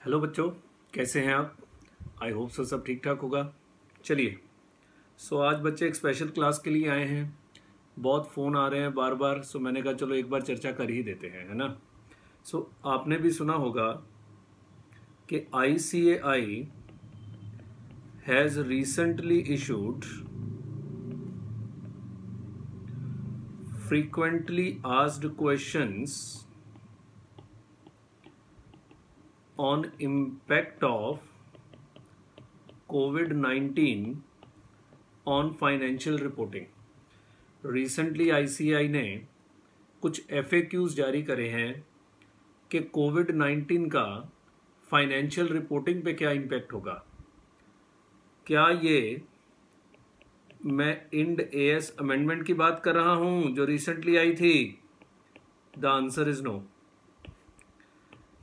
Hello बच्चों, कैसे हैं आप? आई होप सो सब ठीक ठाक होगा। चलिए, आज बच्चे एक स्पेशल क्लास के लिए आए हैं। बहुत फ़ोन आ रहे हैं बार बार, मैंने कहा चलो एक बार चर्चा कर ही देते हैं, है ना। आपने भी सुना होगा कि ICAI has recently issued frequently asked questions on impact of COVID-19 on financial reporting. Recently ICAI ने कुछ FAQs जारी करे हैं कि COVID-19 का फाइनेंशियल रिपोर्टिंग पे क्या इम्पैक्ट होगा। क्या ये मैं इंड AS अमेंडमेंट की बात कर रहा हूं जो रिसेंटली आई थी? The answer is no.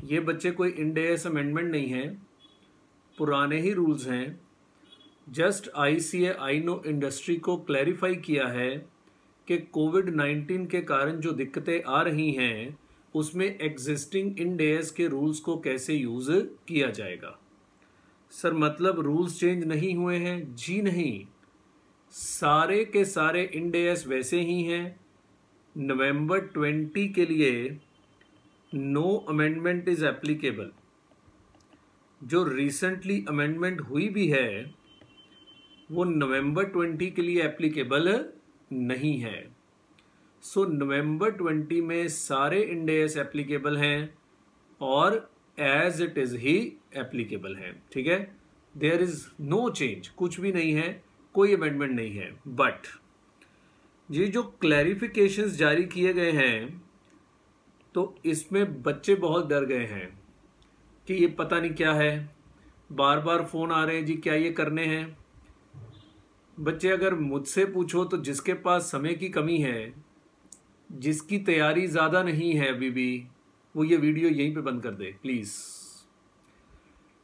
ये बच्चे कोई इंड AS अमेंडमेंट नहीं है, पुराने ही रूल्स हैं। जस्ट ICAI ने इंडस्ट्री को क्लैरिफाई किया है कि COVID-19 के कारण जो दिक्कतें आ रही हैं उसमें एग्जिस्टिंग इंड AS के रूल्स को कैसे यूज़ किया जाएगा। सर मतलब रूल्स चेंज नहीं हुए हैं? जी नहीं, सारे के सारे इंड AS वैसे ही हैं। नवंबर 20 के लिए नो अमेंडमेंट इज एप्लीकेबल। जो रिसेंटली अमेंडमेंट हुई भी है वो नवंबर 20 के लिए एप्लीकेबल नहीं है। नवंबर 20 में सारे इंड AS एप्लीकेबल हैं और एज इट इज ही एप्लीकेबल हैं। ठीक है, देयर इज नो चेंज, कुछ भी नहीं है, कोई अमेंडमेंट नहीं है। बट ये जो क्लैरिफिकेशंस जारी किए गए हैं तो इसमें बच्चे बहुत डर गए हैं कि ये पता नहीं क्या है। बार बार फोन आ रहे हैं, जी क्या ये करने हैं? बच्चे अगर मुझसे पूछो तो जिसके पास समय की कमी है, जिसकी तैयारी ज़्यादा नहीं है अभी भी, वो ये वीडियो यहीं पे बंद कर दे प्लीज़।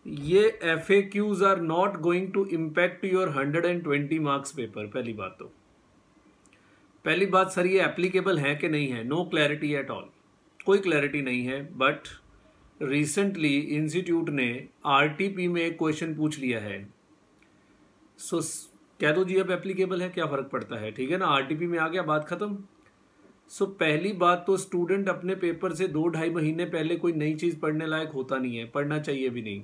ये FAQs are not going to impact your 120 marks paper. पहली बात सर, ये एप्लीकेबल है कि नहीं है? नो क्लैरिटी एट ऑल, कोई क्लैरिटी नहीं है। बट रिसेंटली इंस्टीट्यूट ने RTP में एक क्वेश्चन पूछ लिया है। कह दो जी अब एप्लीकेबल है, क्या फ़र्क पड़ता है? ठीक है ना, RTP में आ गया, बात ख़त्म। पहली बात तो स्टूडेंट अपने पेपर से 2-2.5 महीने पहले कोई नई चीज़ पढ़ने लायक होता नहीं है, पढ़ना चाहिए भी नहीं।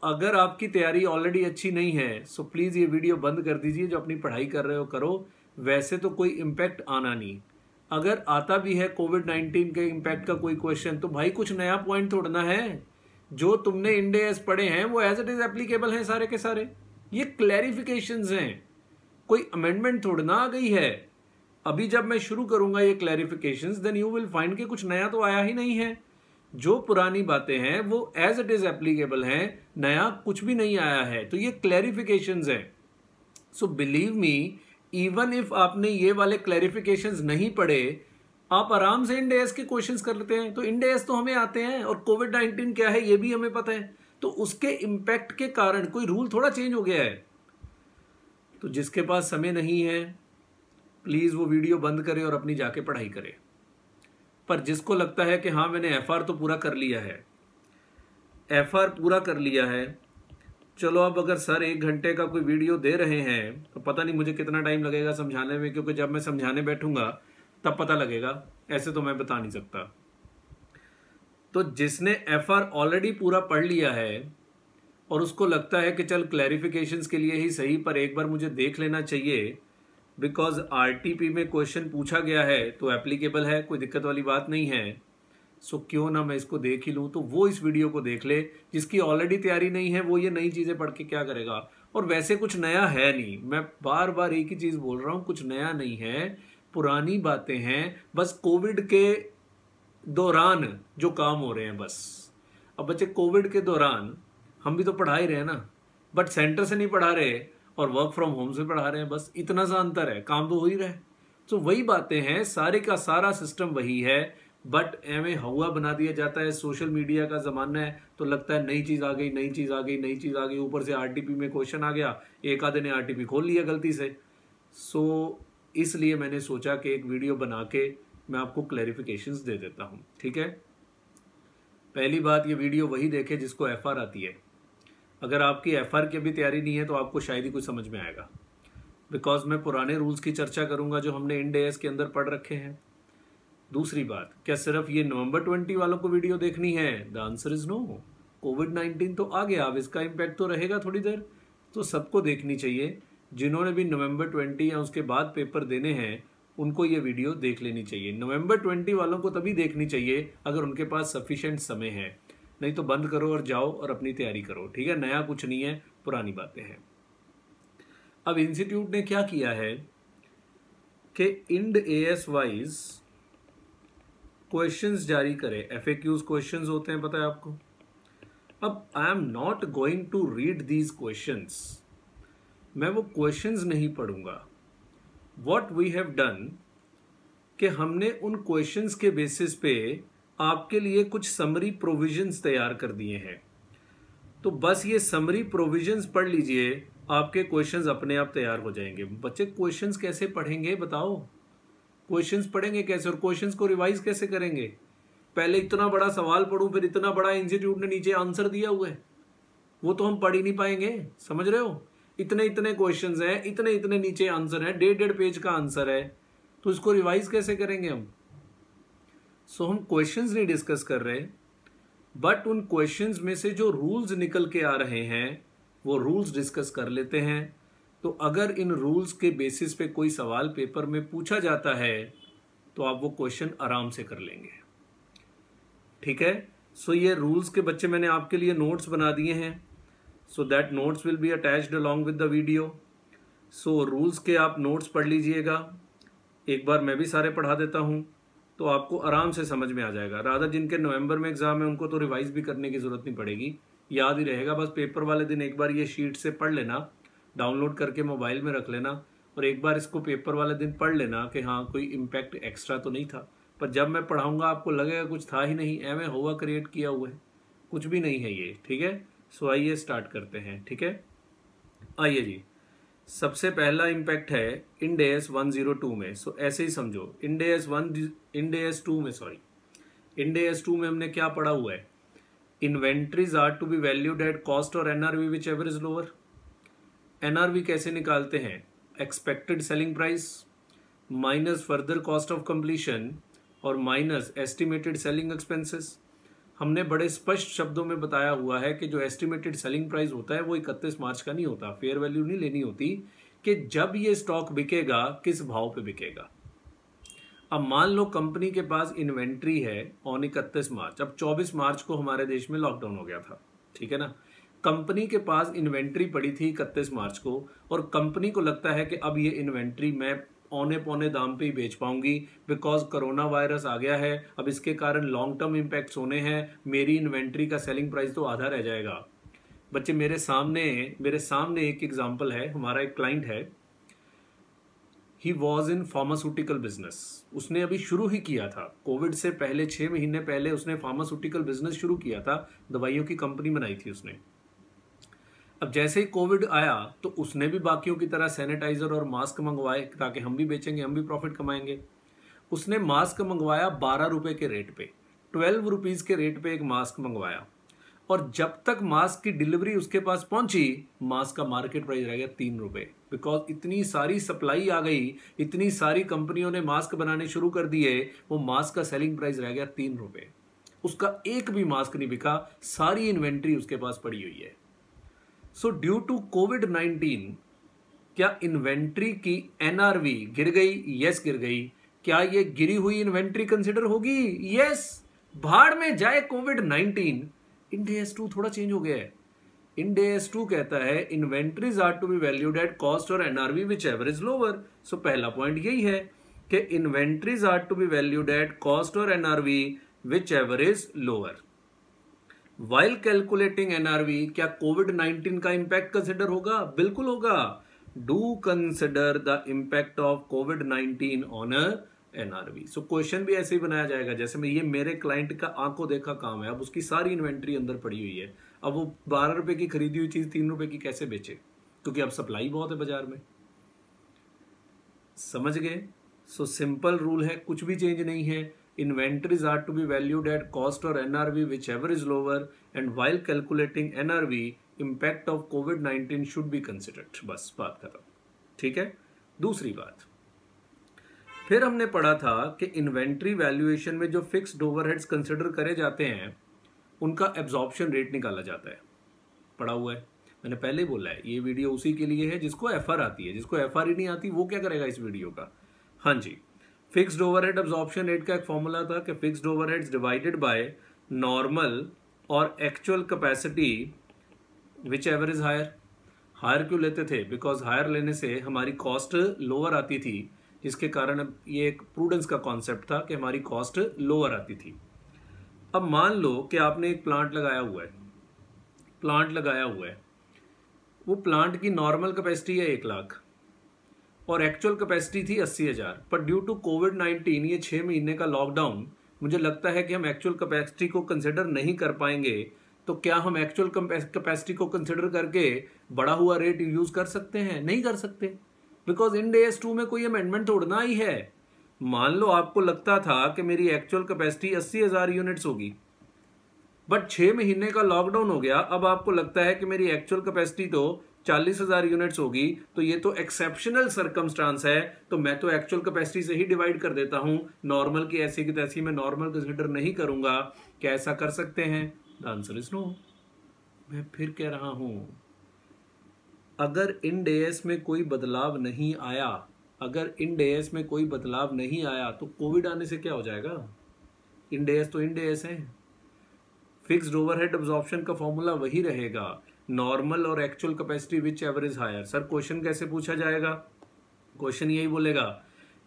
अगर आपकी तैयारी ऑलरेडी अच्छी नहीं है प्लीज़ ये वीडियो बंद कर दीजिए। जो अपनी पढ़ाई कर रहे हो करो, वैसे तो कोई इम्पैक्ट आना नहीं। अगर आता भी है COVID-19 के इम्पैक्ट का कोई क्वेश्चन तो भाई कुछ नया पॉइंट तोड़ना है। जो तुमने इंड AS पढ़े हैं वो एज इट इज एप्लीकेबल हैं सारे के सारे। ये क्लैरिफिकेशंस हैं, कोई अमेंडमेंट थोड़ा आ गई है। अभी जब मैं शुरू करूंगा ये clarifications, then you will find कि कुछ नया तो आया ही नहीं है। जो पुरानी बातें हैं वो एज इट इज एप्लीकेबल हैं, नया कुछ भी नहीं आया है। तो ये क्लैरिफिकेशंस हैं। बिलीव मी, इवन इफ आपने ये वाले क्लैरिफिकेशंस नहीं पढ़े, आप आराम से इंड AS के क्वेश्चंस कर लेते हैं। तो इंड AS तो हमें आते हैं और COVID-19 क्या है ये भी हमें पता है। तो उसके इम्पैक्ट के कारण कोई रूल थोड़ा चेंज हो गया है। तो जिसके पास समय नहीं है प्लीज वो वीडियो बंद करे और अपनी जाके पढ़ाई करे। पर जिसको लगता है कि हाँ मैंने FR तो पूरा कर लिया है, FR पूरा कर लिया है, चलो अब अगर सर 1 घंटे का कोई वीडियो दे रहे हैं तो पता नहीं मुझे कितना टाइम लगेगा समझाने में, क्योंकि जब मैं समझाने बैठूंगा तब पता लगेगा, ऐसे तो मैं बता नहीं सकता। तो जिसने FR ऑलरेडी पूरा पढ़ लिया है और उसको लगता है कि चल क्लैरिफिकेशंस के लिए ही सही पर एक बार मुझे देख लेना चाहिए, बिकॉज RTP में क्वेश्चन पूछा गया है तो एप्लीकेबल है, कोई दिक्कत वाली बात नहीं है। क्यों ना मैं इसको देख ही लूँ। तो वो इस वीडियो को देख ले। जिसकी ऑलरेडी तैयारी नहीं है वो ये नई चीज़ें पढ़ के क्या करेगा? और वैसे कुछ नया है नहीं, मैं बार बार एक ही चीज़ बोल रहा हूँ, कुछ नया नहीं है, पुरानी बातें हैं। बस कोविड के दौरान जो काम हो रहे हैं बस। अब बच्चे कोविड के दौरान हम भी तो पढ़ा ही रहे हैं ना, बट सेंटर से नहीं पढ़ा रहे और वर्क फ्रॉम होम से पढ़ा रहे हैं, बस इतना सा अंतर है, काम तो हो ही रहा है। वही बातें हैं, सारे का सारा सिस्टम वही है, बट एवं हवा बना दिया जाता है। सोशल मीडिया का ज़माना है तो लगता है नई चीज़ आ गई, नई चीज़ आ गई, नई चीज़ आ गई। ऊपर से RTP में क्वेश्चन आ गया, एक आधे ने RTP खोल लिया गलती से। इसलिए मैंने सोचा कि एक वीडियो बना के मैं आपको क्लैरिफिकेशंस दे देता हूँ। ठीक है, पहली बात, ये वीडियो वही देखे जिसको एफआर आती है। अगर आपकी एफआर की भी तैयारी नहीं है तो आपको शायद ही कुछ समझ में आएगा, बिकॉज मैं पुराने रूल्स की चर्चा करूंगा जो हमने इंड एएस के अंदर पढ़ रखे हैं। दूसरी बात, क्या सिर्फ ये नवंबर 20 वालों को वीडियो देखनी है? The answer is no. कोविड-19 तो आ गया, अब इसका इम्पैक्ट तो रहेगा थोड़ी देर, तो सबको देखनी चाहिए। जिन्होंने भी नवंबर 20 या उसके बाद पेपर देने हैं उनको ये वीडियो देख लेनी चाहिए। नवंबर 20 वालों को तभी देखनी चाहिए अगर उनके पास सफिशिएंट समय है, नहीं तो बंद करो और जाओ और अपनी तैयारी करो, ठीक है। नया कुछ नहीं है, पुरानी बातें हैं। अब इंस्टीट्यूट ने क्या किया है कि इंड एएस वाइज क्वेश्चंस जारी करे। एफएक्यूज क्वेश्चंस होते हैं, पता है आपको। अब I am not going to read these questions, मैं वो क्वेश्चंस नहीं पढ़ूंगा। व्हाट वी हैव डन कि हमने उन क्वेश्चंस के बेसिस पे आपके लिए कुछ समरी प्रोविजंस तैयार कर दिए हैं। तो बस ये समरी प्रोविजंस पढ़ लीजिए, आपके क्वेश्चंस अपने आप तैयार हो जाएंगे। बच्चे क्वेश्चंस कैसे पढ़ेंगे बताओ? क्वेश्चंस पढ़ेंगे कैसे और क्वेश्चंस को रिवाइज कैसे करेंगे? पहले इतना बड़ा सवाल पढ़ूं, फिर इतना बड़ा इंस्टीट्यूट ने नीचे आंसर दिया हुआ है, वो तो हम पढ़ ही नहीं पाएंगे, समझ रहे हो। इतने इतने क्वेश्चंस हैं, इतने इतने नीचे आंसर है, 1.5 पेज का आंसर है, तो इसको रिवाइज कैसे करेंगे हम? सो हम क्वेश्चंस नहीं डिस्कस कर रहे, बट उन क्वेश्चंस में से जो रूल्स निकल के आ रहे हैं वो रूल्स डिस्कस कर लेते हैं। तो अगर इन रूल्स के बेसिस पे कोई सवाल पेपर में पूछा जाता है तो आप वो क्वेश्चन आराम से कर लेंगे, ठीक है। सो ये रूल्स के बच्चे मैंने आपके लिए नोट्स बना दिए हैं, so that notes will be attached along with the video. So rules के आप नोट्स पढ़ लीजिएगा, एक बार मैं भी सारे पढ़ा देता हूं तो आपको आराम से समझ में आ जाएगा। राधा जिनके नवंबर में एग्जाम है उनको तो रिवाइज भी करने की जरूरत नहीं पड़ेगी, याद ही रहेगा। बस पेपर वाले दिन एक बार ये शीट से पढ़ लेना, डाउनलोड करके मोबाइल में रख लेना और एक बार इसको पेपर वाले दिन पढ़ लेना कि हाँ कोई इम्पैक्ट एक्स्ट्रा तो नहीं था। पर जब मैं पढ़ाऊंगा आपको लगेगा कुछ था ही नहीं, एवं हुआ क्रिएट किया हुआ है, कुछ भी नहीं है ये, ठीक है। सो आइए स्टार्ट करते हैं, ठीक है। आइए जी, सबसे पहला इम्पैक्ट है इंड एएस 102 में। सो ऐसे ही समझो, इंड एएस 2 में हमने क्या पढ़ा हुआ है? Inventories are to be valued at cost और NRV which ever is lower. NRV कैसे निकालते हैं? Expected selling price minus further cost of completion और माइनस एस्टिमेटेड सेलिंग एक्सपेंसेस। हमने बड़े स्पष्ट शब्दों में बताया हुआ है कि जो एस्टिमेटेड सेलिंग प्राइस होता है वो 31 मार्च का नहीं होता, फेयर वैल्यू नहीं लेनी होती कि जब ये स्टॉक बिकेगा किस भाव पे बिकेगा। अब मान लो कंपनी के पास इन्वेंट्री है ऑन 31 मार्च, अब 24 मार्च को हमारे देश में लॉकडाउन हो गया था, ठीक है ना। कंपनी के पास इन्वेंट्री पड़ी थी 31 मार्च को और कंपनी को लगता है कि अब ये इन्वेंट्री मैं औने पौने दाम पे ही बेच पाऊंगी बिकॉज कोरोना वायरस आ गया है, अब इसके कारण लॉन्ग टर्म इम्पैक्ट्स होने हैं, मेरी इन्वेंट्री का सेलिंग प्राइस तो आधा रह जाएगा। बच्चे मेरे सामने एक एग्जांपल है, हमारा एक क्लाइंट है, he was in pharmaceutical business. उसने अभी शुरू ही किया था, कोविड से पहले 6 महीने पहले उसने फार्मास्यूटिकल बिजनेस शुरू किया था, दवाइयों की कंपनी बनाई थी उसने। अब जैसे ही कोविड आया तो उसने भी बाकियों की तरह सैनिटाइजर और मास्क मंगवाए ताकि हम भी बेचेंगे, हम भी प्रॉफिट कमाएंगे। उसने मास्क मंगवाया 12 रुपए के रेट पे, 12 रुपीज के रेट पे एक मास्क मंगवाया और जब तक मास्क की डिलीवरी उसके पास पहुंची मास्क का मार्केट प्राइस रह गया 3 रुपए। बिकॉज इतनी सारी सप्लाई आ गई, इतनी सारी कंपनियों ने मास्क बनाने शुरू कर दिए, वो मास्क का सेलिंग प्राइस रह गया 3 रुपए। उसका एक भी मास्क नहीं बिका, सारी इन्वेंट्री उसके पास पड़ी हुई है। सो ड्यू टू कोविड-19 क्या इन्वेंट्री की एनआरवी गिर गई? यस गिर गई। क्या ये गिरी हुई इन्वेंट्री कंसिडर होगी? यस। भाड़ में जाए कोविड-19। इंड एएस 2 थोड़ा चेंज हो गया है। इंड एएस 2 कहता है inventories are to be valued at cost और NRV which ever is lower. So पहला पॉइंट यही है कि inventories are to be valued at cost और NRV which ever is lower. While calculating NRV क्या कोविड-19 का इंपैक्ट कंसिडर होगा? बिल्कुल होगा। Do consider the impact of कोविड-19 ऑन एनआरवी। सो क्वेश्चन भी ऐसे ही बनाया जाएगा जैसे मैं, ये मेरे क्लाइंट का आंखों देखा काम है, अब उसकी सारी इन्वेंट्री अंदर पड़ी हुई है, अब वो 12 रुपए की खरीदी हुई चीज 3 रुपए की कैसे बेचे, क्योंकि अब सप्लाई बहुत है बाजार में। समझ गए? सो सिंपल रूल है, कुछ भी चेंज नहीं है। Inventories are to be valued at cost or NRV, whichever is lower, and while calculating NRV, impact of COVID-19 should be considered. बस बात खत्म, ठीक है। दूसरी बात, फिर हमने पढ़ा था कि इन्वेंट्री वैल्यूएशन में जो फिक्स्ड ओवरहेड्स कंसिडर करे जाते हैं उनका एब्जॉर्प्शन रेट निकाला जाता है, पढ़ा हुआ है, मैंने पहले ही बोला है। ये वीडियो उसी के लिए है जिसको एफआर आती है, जिसको एफआर ही नहीं आती वो क्या करेगा इस वीडियो का। हाँ जी, फिक्स्ड ओवरहेड एब्जॉर्प्शन रेट का एक फॉर्मूला था कि fixed overheads divided by normal और actual capacity which ever is higher. Higher क्यों लेते थे? बिकॉज हायर लेने से हमारी कॉस्ट लोअर आती थी, जिसके कारण अब ये एक प्रूडेंस का कॉन्सेप्ट था कि हमारी कॉस्ट लोअर आती थी। अब मान लो कि आपने एक प्लांट लगाया हुआ है, वो प्लांट की नॉर्मल कैपेसिटी है 1 लाख और एक्चुअल कैपेसिटी थी 80,000, पर ड्यू टू कोविड-19 ये 6 महीने का लॉकडाउन, मुझे लगता है कि हम एक्चुअल कैपेसिटी को कंसिडर नहीं कर पाएंगे। तो क्या हम एक्चुअल कैपेसिटी को कंसिडर करके बढ़ा हुआ रेट यूज कर सकते हैं? नहीं कर सकते, बिकॉज इंड AS 2 में कोई अमेंडमेंट तोड़ना ही है। मान लो आपको लगता था कि मेरी एक्चुअल कैपेसिटी 80,000 यूनिट्स होगी, बट 6 महीने का लॉकडाउन हो गया, अब आपको लगता है कि मेरी एक्चुअल कैपेसिटी तो 40,000 यूनिट्स होगी, तो ये तो एक्सेप्शनल सर्कमस्टांस है, तो मैं तो एक्चुअल कैपेसिटी से ही डिवाइड कर देता हूं, नॉर्मल की ऐसी की तैसी मैं नॉर्मल कंसिडर नहीं करूंगा। क्या ऐसा कर सकते हैं? The answer is no. मैं फिर कह रहा हूं, अगर इंड AS में कोई बदलाव नहीं आया, तो कोविड आने से क्या हो जाएगा? इंड AS तो इंड AS है। फिक्स्ड ओवरहेड एब्जॉर्प्शन का फॉर्मूला वही रहेगा, नॉर्मल और actual capacity which ever is higher. Sir question कैसे पूछा जाएगा? क्वेश्चन यही बोलेगा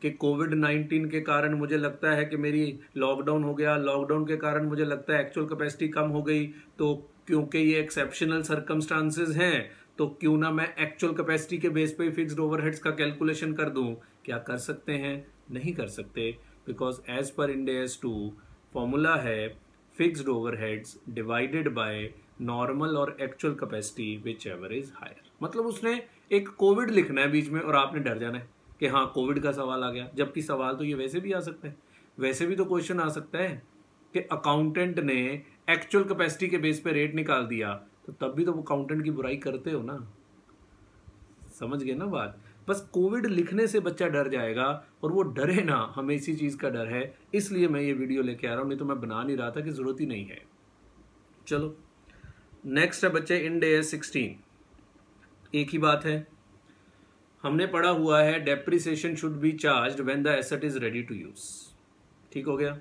कि कोविड-19 के कारण मुझे लगता है कि मेरी लॉकडाउन हो गया, लॉकडाउन के कारण मुझे लगता है एक्चुअल कैपेसिटी कम हो गई, तो क्योंकि ये एक्सेप्शनल सर्कमस्टांसेस हैं तो क्यों ना मैं एक्चुअल कैपेसिटी के बेस पे फिक्स्ड ओवरहेड्स का कैलकुलेशन कर दूं। क्या कर सकते हैं? नहीं कर सकते, because as per Ind AS 2 formula है fixed overheads divided by normal और actual capacity which ever is higher. मतलब उसने एक कोविड लिखना है बीच में और आपने डर जाना है कि हाँ कोविड का सवाल आ गया, जबकि सवाल तो ये वैसे भी आ सकता है। वैसे भी तो क्वेश्चन आ सकता है कि अकाउंटेंट ने एक्चुअल कैपेसिटी के बेस पे रेट निकाल दिया, तो तब भी तो वो अकाउंटेंट की बुराई करते हो ना। समझ गए ना बात? बस कोविड लिखने से बच्चा डर जाएगा, और वो डरे ना, हमें इसी चीज का डर है, इसलिए मैं ये वीडियो लेके आ रहा हूं, नहीं तो मैं बना नहीं रहा था कि जरूरत ही नहीं है। चलो नेक्स्ट है बच्चे इंड AS 16। एक ही बात है, हमने पढ़ा हुआ है depreciation should be charged when the asset is ready to use. ठीक हो गया।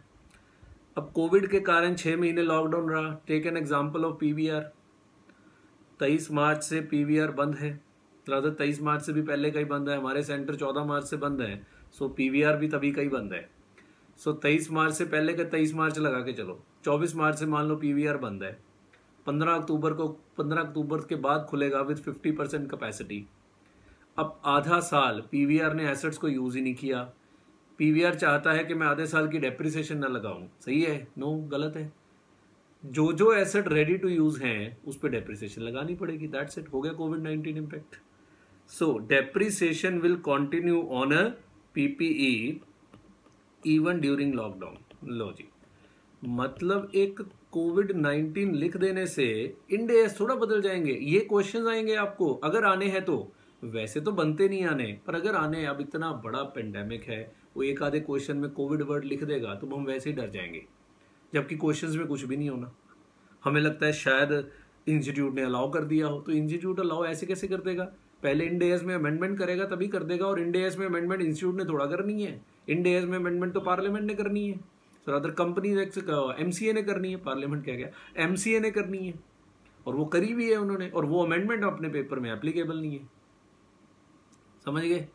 अब कोविड के कारण 6 महीने लॉकडाउन रहा। Take an example of PVR। 23 मार्च से PVR बंद है, 23 मार्च से भी पहले का ही बंद है, हमारे सेंटर 14 मार्च से बंद है, सो PVR भी तभी का ही बंद है। सो 23 मार्च से पहले का 23 मार्च लगा के चलो, 24 मार्च से मान लो PVR बंद है, 15 अक्टूबर के बाद खुलेगा विद 50% कैपेसिटी। अब आधा साल PVR ने एसेट्स को यूज ही नहीं किया। PVR चाहता है कि मैं आधे साल की डेप्रिसिएशन ना लगाऊं, सही है? नो, गलत है। जो एसेट रेडी टू यूज हैं उस पर डेप्रिसिएशन लगानी पड़ेगी। दैट्स इट, हो गया कोविड-19 impact. So depreciation will continue on a PPE even during lockdown. लो जी, मतलब एक कोविड-19 लिख देने से इंड AS थोड़ा बदल जाएंगे। ये क्वेश्चंस आएंगे आपको, अगर आने हैं तो। वैसे तो बनते नहीं आने, पर अगर आने, अब इतना बड़ा पेंडेमिक है, वो एक आधे क्वेश्चन में कोविड वर्ड लिख देगा तो हम वैसे ही डर जाएंगे, जबकि क्वेश्चंस में कुछ भी नहीं होना। हमें लगता है शायद इंस्टीट्यूट ने अलाउ कर दिया हो, तो इंस्टीट्यूट अलाउ ऐसे कैसे कर देगा? पहले इंड AS में अमेंडमेंट करेगा तभी कर देगा, और इंड AS में अमेंडमेंट इंस्टीट्यूट ने थोड़ा करनी है। इंड AS में अमेंडमेंट तो पार्लियामेंट ने करनी है, अदर कंपनी MCA ने करनी है, पार्लियामेंट क्या गया, MCA ने करनी है, और वो करी भी है उन्होंने, और वो अमेंडमेंट अपने पेपर में एप्लीकेबल नहीं है। समझ गए?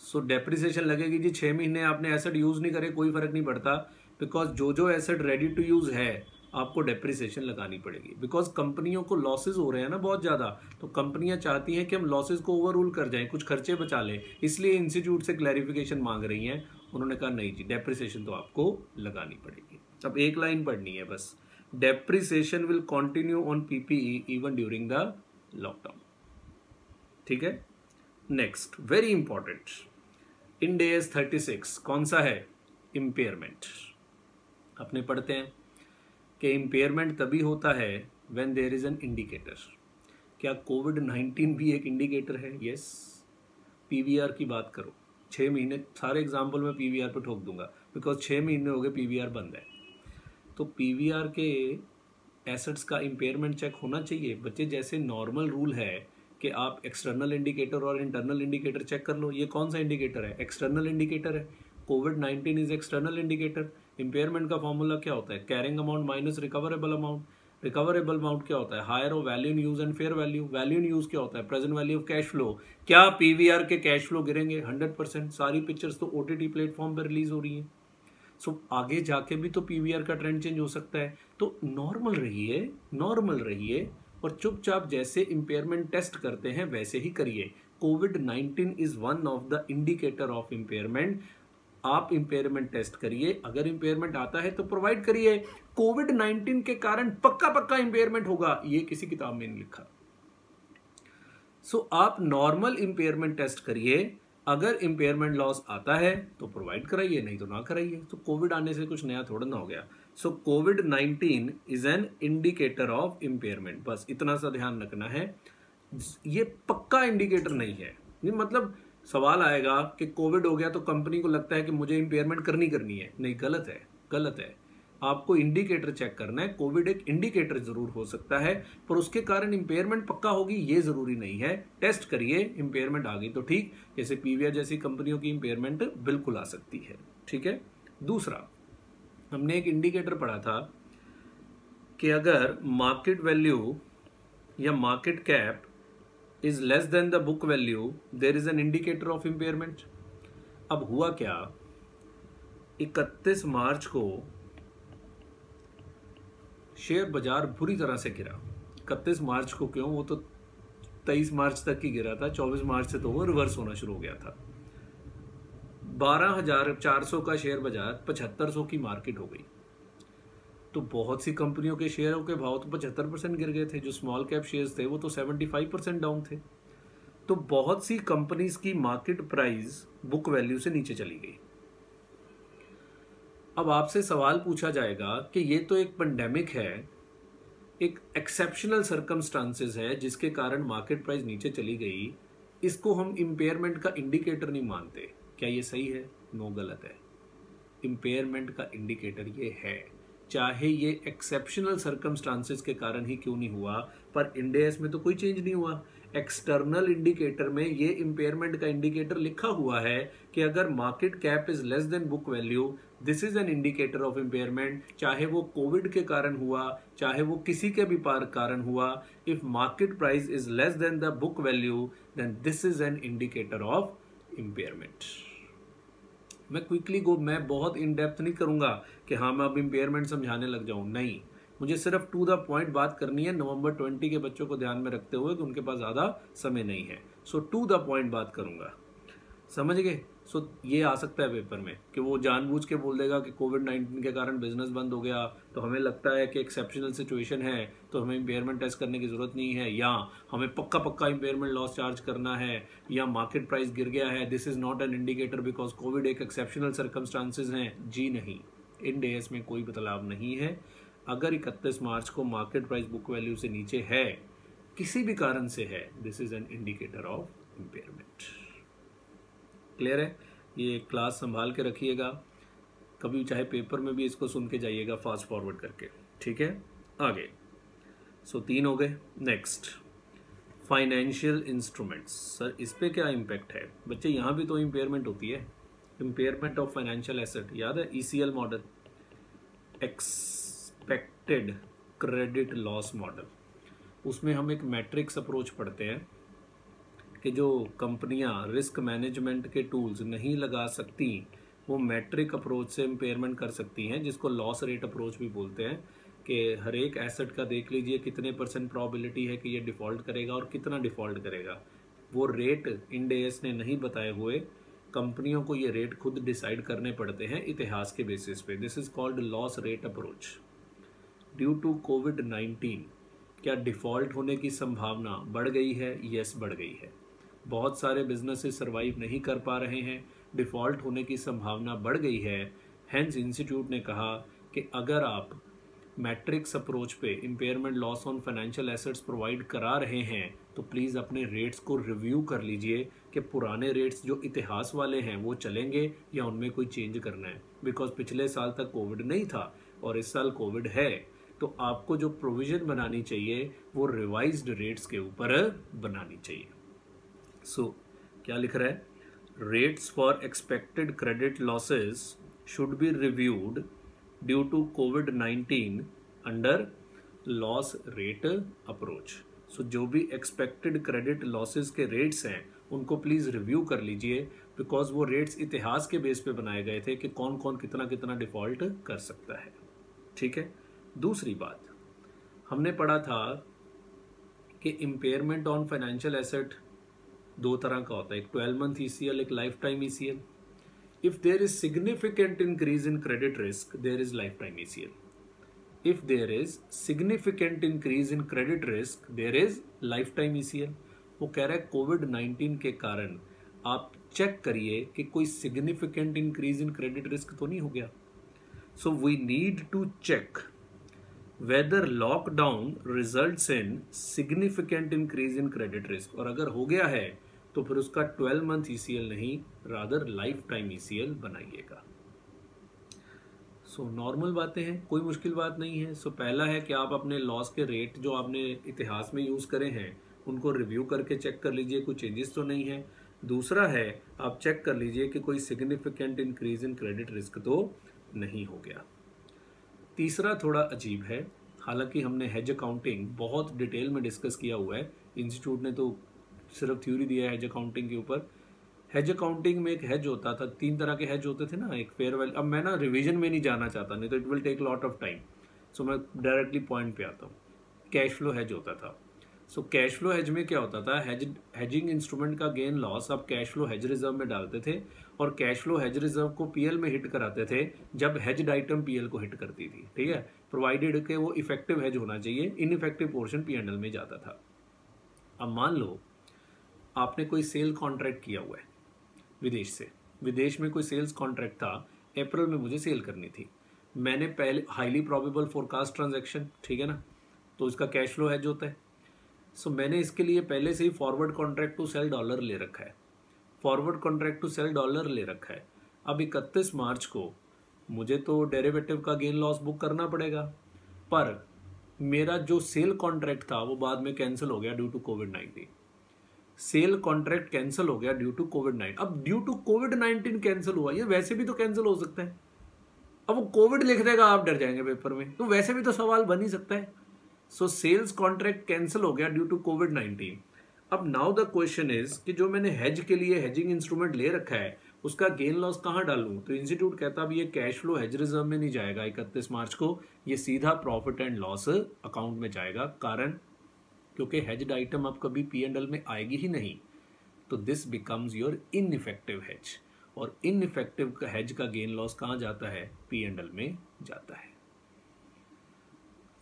सो डेप्रिसिएशन लगेगी जी। 6 महीने आपने एसेट यूज नहीं करे, कोई फर्क नहीं पड़ता, बिकॉज जो एसेट रेडी टू यूज है आपको डेप्रिसिएशन लगानी पड़ेगी। बिकॉज कंपनियों को लॉसेज हो रहे हैं ना बहुत ज्यादा, तो कंपनियां चाहती हैं कि हम लॉसेज को ओवररूल कर जाएं, कुछ खर्चे बचा लें, इसलिए इंस्टीट्यूट से क्लैरिफिकेशन मांग रही हैं। उन्होंने कहा नहीं जी, डेप्रिसिएशन तो आपको लगानी पड़ेगी। अब एक लाइन पढ़नी है बस, depreciation will continue on PPE even during the lockdown. ठीक है। Next very important, Ind AS 36 कौन सा है? इम्पेयरमेंट। अपने पढ़ते हैं कि इम्पेयरमेंट तभी होता है when there is an indicator. क्या कोविड-19 भी एक इंडिकेटर है? यस। पीवीआर की बात करो, 6 महीने, सारे एग्जाम्पल मैं पीवीआर पे ठोक दूंगा बिकॉज 6 महीने हो गए पीवीआर बंद है। तो पीवीआर के एसेट्स का इम्पेयरमेंट चेक होना चाहिए बच्चे। जैसे नॉर्मल रूल है कि आप एक्सटर्नल इंडिकेटर और इंटरनल इंडिकेटर चेक कर लो। ये कौन सा इंडिकेटर है? एक्सटर्नल इंडिकेटर है। कोविड-19 इज एक्सटर्नल इंडिकेटर। इम्पेयरमेंट का फॉर्मूला क्या होता है? Carrying amount minus recoverable amount. Recoverable amount क्या होता है? Higher of value in use and fair value. Value in use क्या होता है? Present value of cash flow. क्या पीवीआर के कैश फ्लो गिरेंगे? 100%। सारी पिक्चर्स तो ओटीटी प्लेटफॉर्म पर रिलीज हो रही हैं। सो आगे जाके भी तो पीवीआर का ट्रेंड चेंज हो सकता है। तो नॉर्मल रहिए और चुपचाप जैसे इम्पेयरमेंट टेस्ट करते हैं वैसे ही करिए। कोविड-19 is one of the indicator of impairment. आप इम्पेयरमेंट टेस्ट करिए, अगर इम्पेयरमेंट आता है तो प्रोवाइड करिए। कोविड-19 के कारण पक्का इम्पेयरमेंट होगा, ये किसी किताब में नहीं लिखा। सो आप नॉर्मल इम्पेयरमेंट टेस्ट करिए, अगर इम्पेयरमेंट लॉस आता है तो प्रोवाइड कराइए, नहीं तो ना कराइए। तो कोविड आने से कुछ नया थोड़ा ना हो गया। सो कोविड-19 is an indicator of impairment, बस इतना सा ध्यान रखना है। ये पक्का इंडिकेटर नहीं है। नहीं मतलब सवाल आएगा कि कोविड हो गया तो कंपनी को लगता है कि मुझे इम्पेयरमेंट करनी है। नहीं, गलत है। आपको इंडिकेटर चेक करना है। कोविड एक इंडिकेटर जरूर हो सकता है, पर उसके कारण इम्पेयरमेंट पक्का होगी ये जरूरी नहीं है। टेस्ट करिए, इम्पेयरमेंट आ गई तो ठीक। जैसे पीवीआर जैसी कंपनियों की इम्पेयरमेंट बिल्कुल आ सकती है। ठीक है। दूसरा, हमने एक इंडिकेटर पढ़ा था कि अगर मार्केट वैल्यू या market cap is less than the book value there is an indicator of impairment. अब हुआ क्या, 31 मार्च को शेयर बाजार बुरी तरह से गिरा। 31 मार्च को क्यों, वो तो 23 मार्च तक ही गिरा था। 24 मार्च से तो वो रिवर्स होना शुरू हो गया था। 12,400 का शेयर बाजार 7500 की मार्केट हो गई। तो बहुत सी कंपनियों के शेयरों के भाव तो 75% गिर गए थे। जो स्मॉल कैप शेयर्स थे वो तो 75% डाउन थे। तो बहुत सी कंपनीज की मार्केट प्राइस बुक वैल्यू से नीचे चली गई। अब आपसे सवाल पूछा जाएगा कि ये तो एक पेंडेमिक है, एक एक्सेप्शनल सर्कमस्टांसेस है जिसके कारण मार्केट प्राइस नीचे चली गई, इसको हम इम्पेयरमेंट का इंडिकेटर नहीं मानते। क्या ये सही है? नो, गलत है। इम्पेयरमेंट का इंडिकेटर ये है, चाहे ये एक्सेप्शनल सर्कमस्टांसेस के कारण ही क्यों नहीं हुआ, पर इंड एस में तो कोई चेंज नहीं हुआ। एक्सटर्नल इंडिकेटर में ये इम्पेयरमेंट का इंडिकेटर लिखा हुआ है कि अगर market cap is less then book value, this is an indicator of impairment. चाहे वो कोविड के कारण हुआ, चाहे वो किसी के भी कारण हुआ, if market price is less than the book value then this is an indicator of impairment. मैं क्विकली मैं बहुत इन डेप्थ नहीं करूंगा कि हाँ मैं अब इम्पेयरमेंट समझाने लग जाऊं, नहीं, मुझे सिर्फ टू द पॉइंट बात करनी है नवंबर 20 के बच्चों को ध्यान में रखते हुए कि उनके पास ज़्यादा समय नहीं है। सो टू द पॉइंट बात करूंगा, समझ गए। सो ये आ सकता है पेपर में कि वो जानबूझ के बोल देगा कि कोविड-19 के कारण बिजनेस बंद हो गया, तो हमें लगता है कि एक्सेप्शनल सिचुएशन है तो हमें इम्पेयरमेंट टेस्ट करने की जरूरत नहीं है, या हमें पक्का इम्पेयरमेंट लॉस चार्ज करना है, या मार्केट प्राइस गिर गया है, this is not an indicator because Covid एक एक्सेप्शनल सर्कमस्टांसेस हैं। जी नहीं, इंड एस में कोई बदलाव नहीं है। अगर 31 मार्च को मार्केट प्राइस बुक वैल्यू से नीचे है, किसी भी कारण से है, this is an indicator of impairment. Clear है? ये क्लास संभाल के रखिएगा, कभी चाहे पेपर में भी इसको सुन के जाइएगा फास्ट फॉरवर्ड करके। ठीक है, आगे। सो 3 हो गए। Next, financial instruments. सर इस पे क्या इम्पैक्ट है? बच्चे यहाँ भी तो इम्पेयरमेंट होती है, इम्पेयरमेंट ऑफ फाइनेंशियल एसेट। याद है ECL model, expected credit loss model. उसमें हम एक मैट्रिक्स अप्रोच पढ़ते हैं कि जो कंपनियां रिस्क मैनेजमेंट के टूल्स नहीं लगा सकती वो मैट्रिक अप्रोच से इम्पेयरमेंट कर सकती हैं, जिसको लॉस रेट अप्रोच भी बोलते हैं। कि हर एक एसेट का देख लीजिए कितने % प्रोबेबिलिटी है कि ये डिफ़ॉल्ट करेगा और कितना डिफ़ॉल्ट करेगा। वो रेट इंड एस ने नहीं बताए हुए, कंपनियों को ये रेट खुद डिसाइड करने पड़ते हैं इतिहास के बेसिस पे। This is called loss rate approach. Due to कोविड-19 क्या डिफ़ॉल्ट होने की संभावना बढ़ गई है? यस, बढ़ गई है। बहुत सारे बिजनेसेस सर्वाइव नहीं कर पा रहे हैं, डिफ़ॉल्ट होने की संभावना बढ़ गई है। हेंस इंस्टीट्यूट ने कहा कि अगर आप मैट्रिक्स अप्रोच पे impairment loss on financial assets provide करा रहे हैं तो प्लीज़ अपने रेट्स को रिव्यू कर लीजिए कि पुराने रेट्स जो इतिहास वाले हैं वो चलेंगे या उनमें कोई चेंज करना है। बिकॉज पिछले साल तक कोविड नहीं था और इस साल कोविड है, तो आपको जो प्रोविज़न बनानी चाहिए वो रिवाइज्ड रेट्स के ऊपर बनानी चाहिए। सो क्या लिख रहा है? Rates for expected credit losses should be reviewed due to कोविड-19 under loss rate approach. So जो भी एक्सपेक्टेड क्रेडिट लॉसेस के रेट्स हैं उनको प्लीज़ रिव्यू कर लीजिए, बिकॉज वो रेट्स इतिहास के बेस पे बनाए गए थे कि कौन कौन कितना कितना डिफ़ॉल्ट कर सकता है। ठीक है। दूसरी बात, हमने पढ़ा था कि इम्पेयरमेंट ऑन फाइनेंशियल एसेट दो तरह का होता है, एक 12 मंथ ECL, एक life time ECL। If there is significant increase in credit risk, there is lifetime ECL. If there is significant increase in credit risk, there is lifetime ECL. वो कह रहा है कोविड-19 के कारण आप चेक करिए कि कोई significant increase in credit risk तो नहीं हो गया। So we need to check whether lockdown results in significant increase in credit risk, और अगर हो गया है तो फिर उसका 12 मंथ ECL नहीं, रादर लाइफ टाइम ECL बनाइएगा। सो नॉर्मल बातें हैं, कोई मुश्किल बात नहीं है। सो पहला है कि आप अपने लॉस के रेट जो आपने इतिहास में यूज़ करे हैं उनको रिव्यू करके चेक कर लीजिए कोई चेंजेस तो नहीं है। दूसरा है आप चेक कर लीजिए कि कोई significant increase in credit risk तो नहीं हो गया। तीसरा थोड़ा अजीब है, हालांकि हमने हेज अकाउंटिंग बहुत डिटेल में डिस्कस किया हुआ है, इंस्टीट्यूट ने तो सिर्फ थ्योरी दिया है हेज अकाउंटिंग के ऊपर। हेज अकाउंटिंग में एक हेज होता था, 3 तरह के हेज होते थे ना, एक फेयर वैल्यू। अब मैं ना रिवीजन में नहीं जाना चाहता, नहीं तो it will take lot of time, so मैं डायरेक्टली पॉइंट पे आता हूँ। कैश फ्लो हेज होता था। सो कैश फ्लो हेज में क्या होता था, हेजिंग इंस्ट्रूमेंट का गेन लॉस आप कैश फ्लो हेज रिजर्व में डालते थे और कैश फ्लो हेज रिजर्व को PL में हिट कराते थे जब हेज्ड आइटम PL को हिट करती थी। ठीक है, प्रोवाइडेड के वो इफेक्टिव हेज होना चाहिए, इनइफेक्टिव पोर्शन P&L में जाता था। अब मान लो आपने कोई सेल कॉन्ट्रैक्ट किया हुआ है विदेश से, विदेश में कोई सेल्स कॉन्ट्रैक्ट था, अप्रैल में मुझे सेल करनी थी, मैंने पहले हाईली प्रोबेबल फोरकास्ट ट्रांजैक्शन, ठीक है ना, तो इसका कैश फ्लो हेज होता है। सो मैंने इसके लिए पहले से ही forward contract to sell dollar ले रखा है, forward contract to sell dollar ले रखा है। अब 31 मार्च को मुझे तो डेरिवेटिव का गेन लॉस बुक करना पड़ेगा, पर मेरा जो सेल कॉन्ट्रैक्ट था वो बाद में कैंसिल हो गया ड्यू टू कोविड-19। सेल कॉन्ट्रैक्ट कैंसिल हो गया ड्यू टू कोविड-19। अब ड्यू टू कोविड-19 कैंसिल हुआ, ये वैसे भी तो कैंसिल हो सकता है। अब वो कोविड लिख देगा, आप डर जाएंगे पेपर में, तो वैसे भी तो सवाल बन ही सकता है। सो सेल्स कॉन्ट्रैक्ट कैंसिल हो गया ड्यू टू कोविड-19। अब नाउ द क्वेश्चन इज कि जो मैंने हेज के लिए हेजिंग इंस्ट्रूमेंट ले रखा है उसका गेन लॉस कहाँ डालूं? तो इंस्टीट्यूट कहता अब ये कैश फ्लो हेज रिजर्व में नहीं जाएगा 31 मार्च को, ये सीधा प्रॉफिट एंड लॉस अकाउंट में जाएगा। कारण क्योंकि हेज्ड आइटम अब कभी P&L में आएगी ही नहीं, तो this becomes your ineffective hedge, और इनइफेक्टिव हेज का गेन लॉस कहाँ जाता है? P&L में जाता है।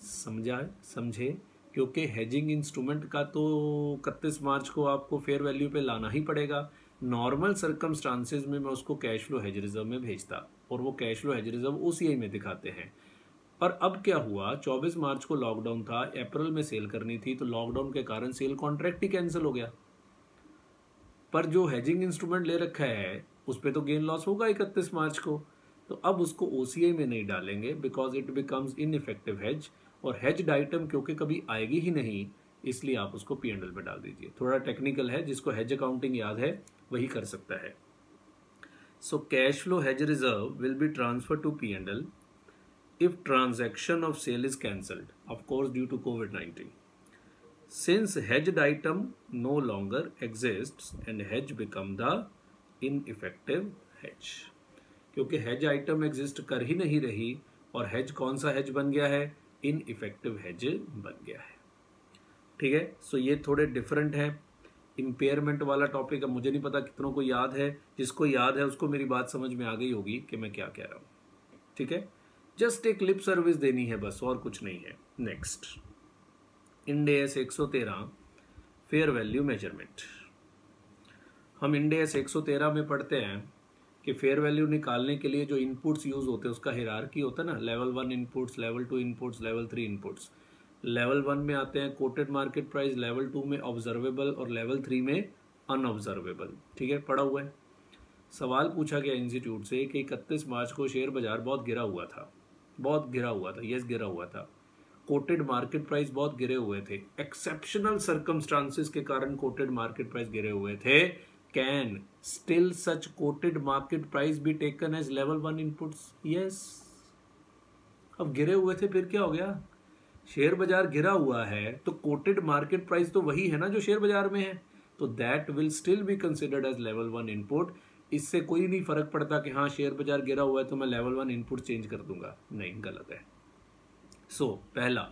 समझे? क्योंकि हेजिंग इंस्ट्रूमेंट का तो 31 मार्च को आपको फेयर वैल्यू पे लाना ही पड़ेगा। नॉर्मल सर्कमस्टांसेस में मैं उसको कैश फ्लो हेज रिजर्व में भेजता और वो cash flow hedge reserve OCI में दिखाते हैं। पर अब क्या हुआ, 24 मार्च को लॉकडाउन था, अप्रैल में सेल करनी थी, तो लॉकडाउन के कारण सेल कॉन्ट्रैक्ट ही कैंसिल हो गया। पर जो हेजिंग इंस्ट्रूमेंट ले रखा है उस पर तो गेन लॉस होगा 31 मार्च को, तो अब उसको OCI में नहीं डालेंगे because it becomes ineffective hedge, और हेज्ड आइटम क्योंकि कभी आएगी ही नहीं इसलिए आप उसको P&L में डाल दीजिए। थोड़ा टेक्निकल है, जिसको हेज अकाउंटिंग याद है वही कर सकता है। So cash flow hedge reserve will be transfer to P&L if transaction of sale is cancelled, of course due to COVID-19. Since hedged item no longer exists and hedge become the ineffective hedge, क्योंकि hedge item exist कर ही नहीं रही और hedge कौन सा hedge बन गया है? ineffective hedge बन गया है। ठीक है, सो ये थोड़े डिफरेंट है। इम्पेयरमेंट वाला टॉपिक अब मुझे नहीं पता कितनों को याद है, जिसको याद है उसको मेरी बात समझ में आ गई होगी कि मैं क्या कह रहा हूँ। ठीक है, जस्ट एक लिप सर्विस देनी है बस, और कुछ नहीं है। Next, Ind AS 113 fair value measurement. हम इंड AS 113 में पढ़ते हैं कि फेयर वैल्यू निकालने के लिए जो इनपुट्स यूज होते हैं उसका हिरार्की होता है ना, level 1 inputs, level 2 inputs, level 3 inputs. Level 1 में आते हैं कोटेड मार्केट प्राइस, लेवल 2 में ऑब्जर्वेबल और लेवल 3 में अनऑब्जर्वेबल। ठीक है, पढ़ा हुआ है। सवाल पूछा गया इंस्टीट्यूट से कि 31 मार्च को शेयर बाजार बहुत गिरा हुआ था, बहुत गिरा हुआ था, यस गिरा हुआ था। कोटेड मार्केट प्राइस बहुत गिरे हुए थे, एक्सेप्शनल सर्कमस्टांसेस के कारण कोटेड मार्केट प्राइस गिरे हुए थे। Can still such quoted market price be taken as level 1 inputs? Yes. अब गिरे हुए थे फिर क्या हो गया? शेयर बाजार गिरा हुआ है तो कोटेड मार्केट प्राइस तो वही है ना जो शेयर बाजार में है, तो that will still be considered as level 1 input. इससे कोई नहीं फर्क पड़ता कि हाँ शेयर बाजार गिरा हुआ है तो मैं लेवल 1 इनपुट चेंज कर दूंगा, नहीं, गलत है। सो पहला,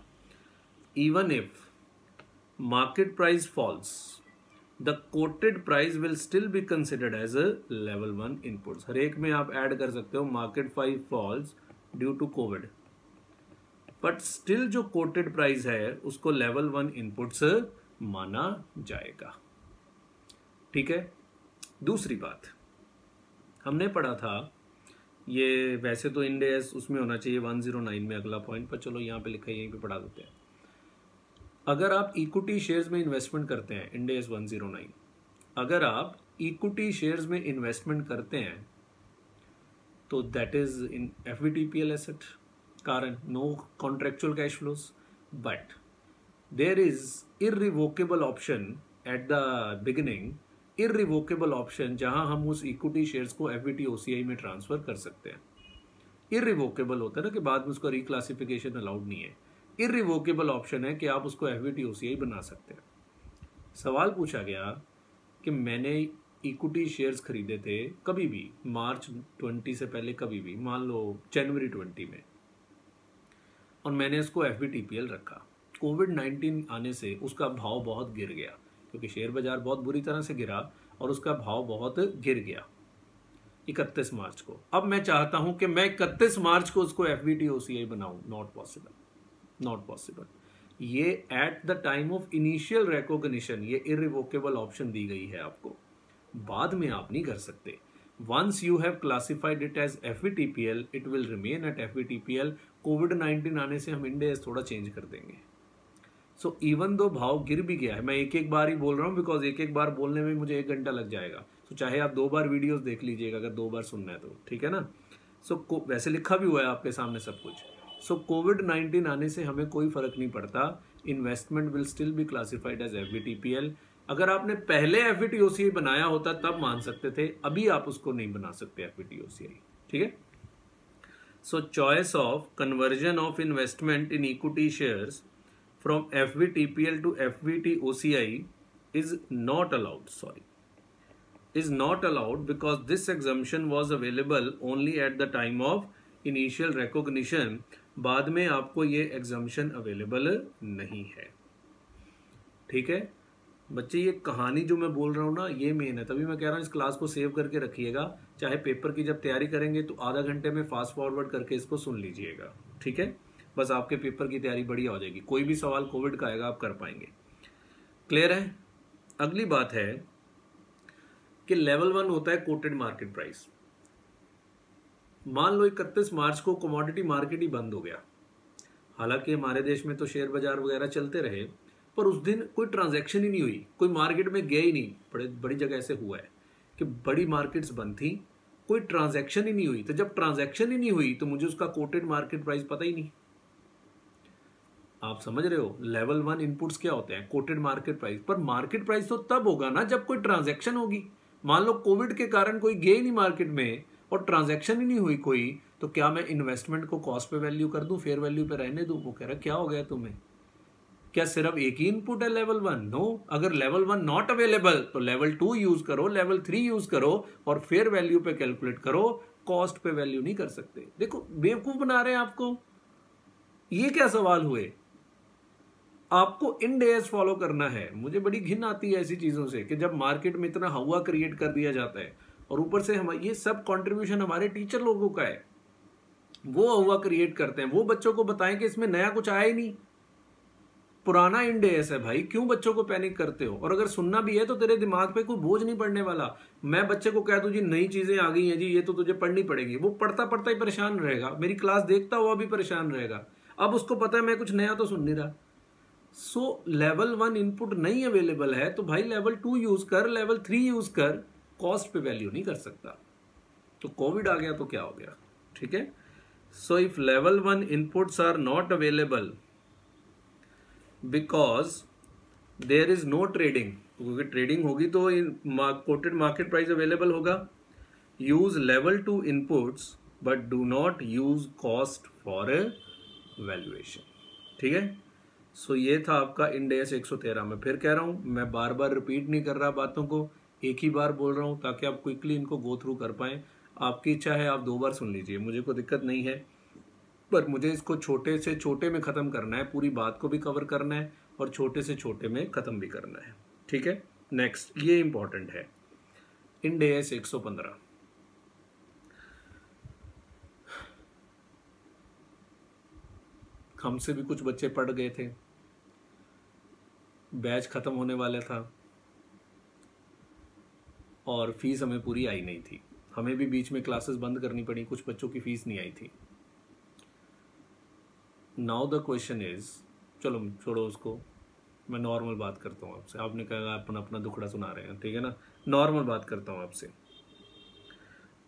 even if market price falls the quoted price will still be considered as a level 1 inputs. हर एक में आप ऐड कर सकते हो market price falls due to COVID, but still जो कोटेड प्राइस है उसको लेवल 1 इनपुट्स माना जाएगा। ठीक है। दूसरी बात हमने पढ़ा था, ये वैसे तो इंड एस उसमें होना चाहिए 109 में अगला पॉइंट, पर चलो यहाँ पे लिखा है, यहीं पे पढ़ा देते हैं। अगर आप इक्विटी शेयर्स में इन्वेस्टमेंट करते हैं, इंड एस 109, अगर आप इक्विटी शेयर्स में इन्वेस्टमेंट करते हैं तो that is in FVTPL asset, कारण no contractual cash flows, but there is irrevocable option at the beginning, irrevocable option जहां हम उस इक्विटी शेयर्स को एफवीटी ओसीआई में ट्रांसफर कर सकते हैं। इररिवोकेबल होता है ना कि बाद में उसका रिक्लासिफिकेशन अलाउड नहीं है, इररिवोकेबल ऑप्शन है कि आप उसको एफवीटी ओसीआई बना सकते हैं। सवाल पूछा गया कि मैंने इक्विटी शेयर्स खरीदे थे कभी भी मार्च 20 से पहले, कभी भी मान लो जनवरी 20 में, और मैंने इसको एफवीटीपीएल रखा। कोविड-19 आने से उसका भाव बहुत गिर गया क्योंकि शेयर बाजार बहुत बुरी तरह से गिरा और उसका भाव बहुत गिर गया 31 मार्च को। अब मैं चाहता हूं कि मैं 31 मार्च को उसको एफवीटी ओसीआई बनाऊं, नॉट पॉसिबल, नॉट पॉसिबल। ये at the time of initial recognition ये इररिवोकेबल ऑप्शन दी गई है आपको, बाद में आप नहीं कर सकते। Once you have classified it as FVTPL it will remain at FVTPL. कोविड-19 आने से हम इंड एस थोड़ा चेंज कर देंगे। सो इवन दो भाव गिर भी गया है, मैं एक एक बार ही बोल रहा हूँ बिकॉज एक एक बार बोलने में मुझे 1 घंटा लग जाएगा, तो चाहे आप 2 बार वीडियोस देख लीजिएगा अगर 2 बार सुनना है तो, ठीक है ना। सो वैसे लिखा भी हुआ है आपके सामने सब कुछ। सो कोविड-19 आने से हमें कोई फर्क नहीं पड़ता, investment will still be classified as FVTPL. अगर आपने पहले एफवीटी ओसीआई बनाया होता तब मान सकते थे, अभी आप उसको नहीं बना सकते एफवीटी ओसीआई, ठीक है। सो choice of conversion of investment in equity shares from FVTPL to FVT OCI is not allowed, is not allowed because this exemption was available only at the time of initial recognition। बाद में आपको ये exemption available नहीं है, ठीक है बच्चे। ये कहानी जो मैं बोल रहा हूँ ना ये मेन है, तभी मैं कह रहा हूँ इस क्लास को सेव करके रखिएगा, चाहे पेपर की जब तैयारी करेंगे तो आधा घंटे में फास्ट फॉरवर्ड करके इसको सुन लीजिएगा, ठीक है। बस आपके पेपर की तैयारी बढ़िया हो जाएगी, कोई भी सवाल कोविड का आएगा आप कर पाएंगे। क्लियर है। अगली बात है कि लेवल 1 होता है कोटेड मार्केट प्राइस। मान लो 31 मार्च को कमोडिटी मार्केट ही बंद हो गया, हालांकि हमारे देश में तो शेयर बाजार वगैरह चलते रहे, पर उस दिन कोई ट्रांजैक्शन ही नहीं हुई, कोई मार्केट में गया ही नहीं। बड़ी जगह ऐसे हुआ है कि बड़ी मार्केट्स बंद थी, कोई ट्रांजैक्शन ही नहीं हुई। तो जब ट्रांजैक्शन ही नहीं हुई तो मुझे उसका कोटेड मार्केट प्राइस पता ही नहीं। आप समझ रहे हो, लेवल 1 इनपुट्स क्या होते हैं, कोटेड मार्केट प्राइस। पर मार्केट प्राइस तो तब होगा ना जब कोई ट्रांजैक्शन होगी। मान लो कोविड के कारण कोई गया ही नहीं मार्केट में और ट्रांजैक्शन ही नहीं हुई कोई, तो क्या मैं इन्वेस्टमेंट को कॉस्ट पे वैल्यू कर दूं, फेयर वैल्यू पे रहने दूं? वो कह रहा क्या हो गया तुम्हें, क्या सिर्फ एक ही इनपुट है लेवल 1? नो, अगर लेवल 1 नॉट अवेलेबल तो लेवल 2 यूज करो, लेवल 3 यूज करो और फेयर वैल्यू पे कैलकुलेट करो, कॉस्ट पे वैल्यू नहीं कर सकते। देखो बेवकूफ बना रहे हैं आपको, ये क्या सवाल हुए। आपको इंड एस फॉलो करना है। मुझे बड़ी घिन आती है ऐसी चीजों से कि जब मार्केट में इतना हवा क्रिएट कर दिया जाता है और ऊपर से हम ये सब कंट्रीब्यूशन हमारे टीचर लोगों का है, वो हवा क्रिएट करते हैं। वो बच्चों को बताएं कि इसमें नया कुछ आया ही नहीं, पुराना इंड एएस है भाई, क्यों बच्चों को पैनिक करते हो? और अगर सुनना भी है तो तेरे दिमाग पे कोई बोझ नहीं पड़ने वाला। मैं बच्चे को कह दूं जी नई चीजें आ गई हैं जी, ये तो तुझे पढ़नी पड़ेगी, वो पढ़ता पढ़ता ही परेशान रहेगा, मेरी क्लास देखता हुआ भी परेशान रहेगा। अब उसको पता है मैं कुछ नया तो सुन नहीं रहा। सो लेवल 1 इनपुट नहीं अवेलेबल है तो भाई लेवल 2 यूज कर, लेवल 3 यूज कर, कॉस्ट पे वैल्यू नहीं कर सकता। तो कोविड आ गया तो क्या हो गया, ठीक है। So if level 1 inputs are not available because there is no trading, क्योंकि ट्रेडिंग होगी तो कोटेड मार्केट प्राइस अवेलेबल होगा। Use level 2 inputs but do not use cost for valuation, ठीक है। सो ये था आपका इंड एएस 113। मैं फिर कह रहा हूं, मैं बार बार रिपीट नहीं कर रहा बातों को, एक ही बार बोल रहा हूं ताकि आप क्विकली इनको गो थ्रू कर पाएं। आपकी इच्छा है आप 2 बार सुन लीजिए, मुझे कोई दिक्कत नहीं है, पर मुझे इसको छोटे से छोटे में ख़त्म करना है, पूरी बात को भी कवर करना है और छोटे से छोटे में ख़त्म भी करना है, ठीक है। नेक्स्ट, ये इंपॉर्टेंट है, इंड एएस 115। हमसे भी कुछ बच्चे पढ़ गए थे, बैच ख़त्म होने वाला था और फीस हमें पूरी आई नहीं थी, हमें भी बीच में क्लासेस बंद करनी पड़ी, कुछ बच्चों की फीस नहीं आई थी। नाउ द क्वेश्चन इज, चलो छोड़ो उसको, मैं नॉर्मल बात करता हूँ आपसे। आपने कहा अपन अपना दुखड़ा सुना रहे हैं, ठीक है ना, नॉर्मल बात करता हूँ आपसे।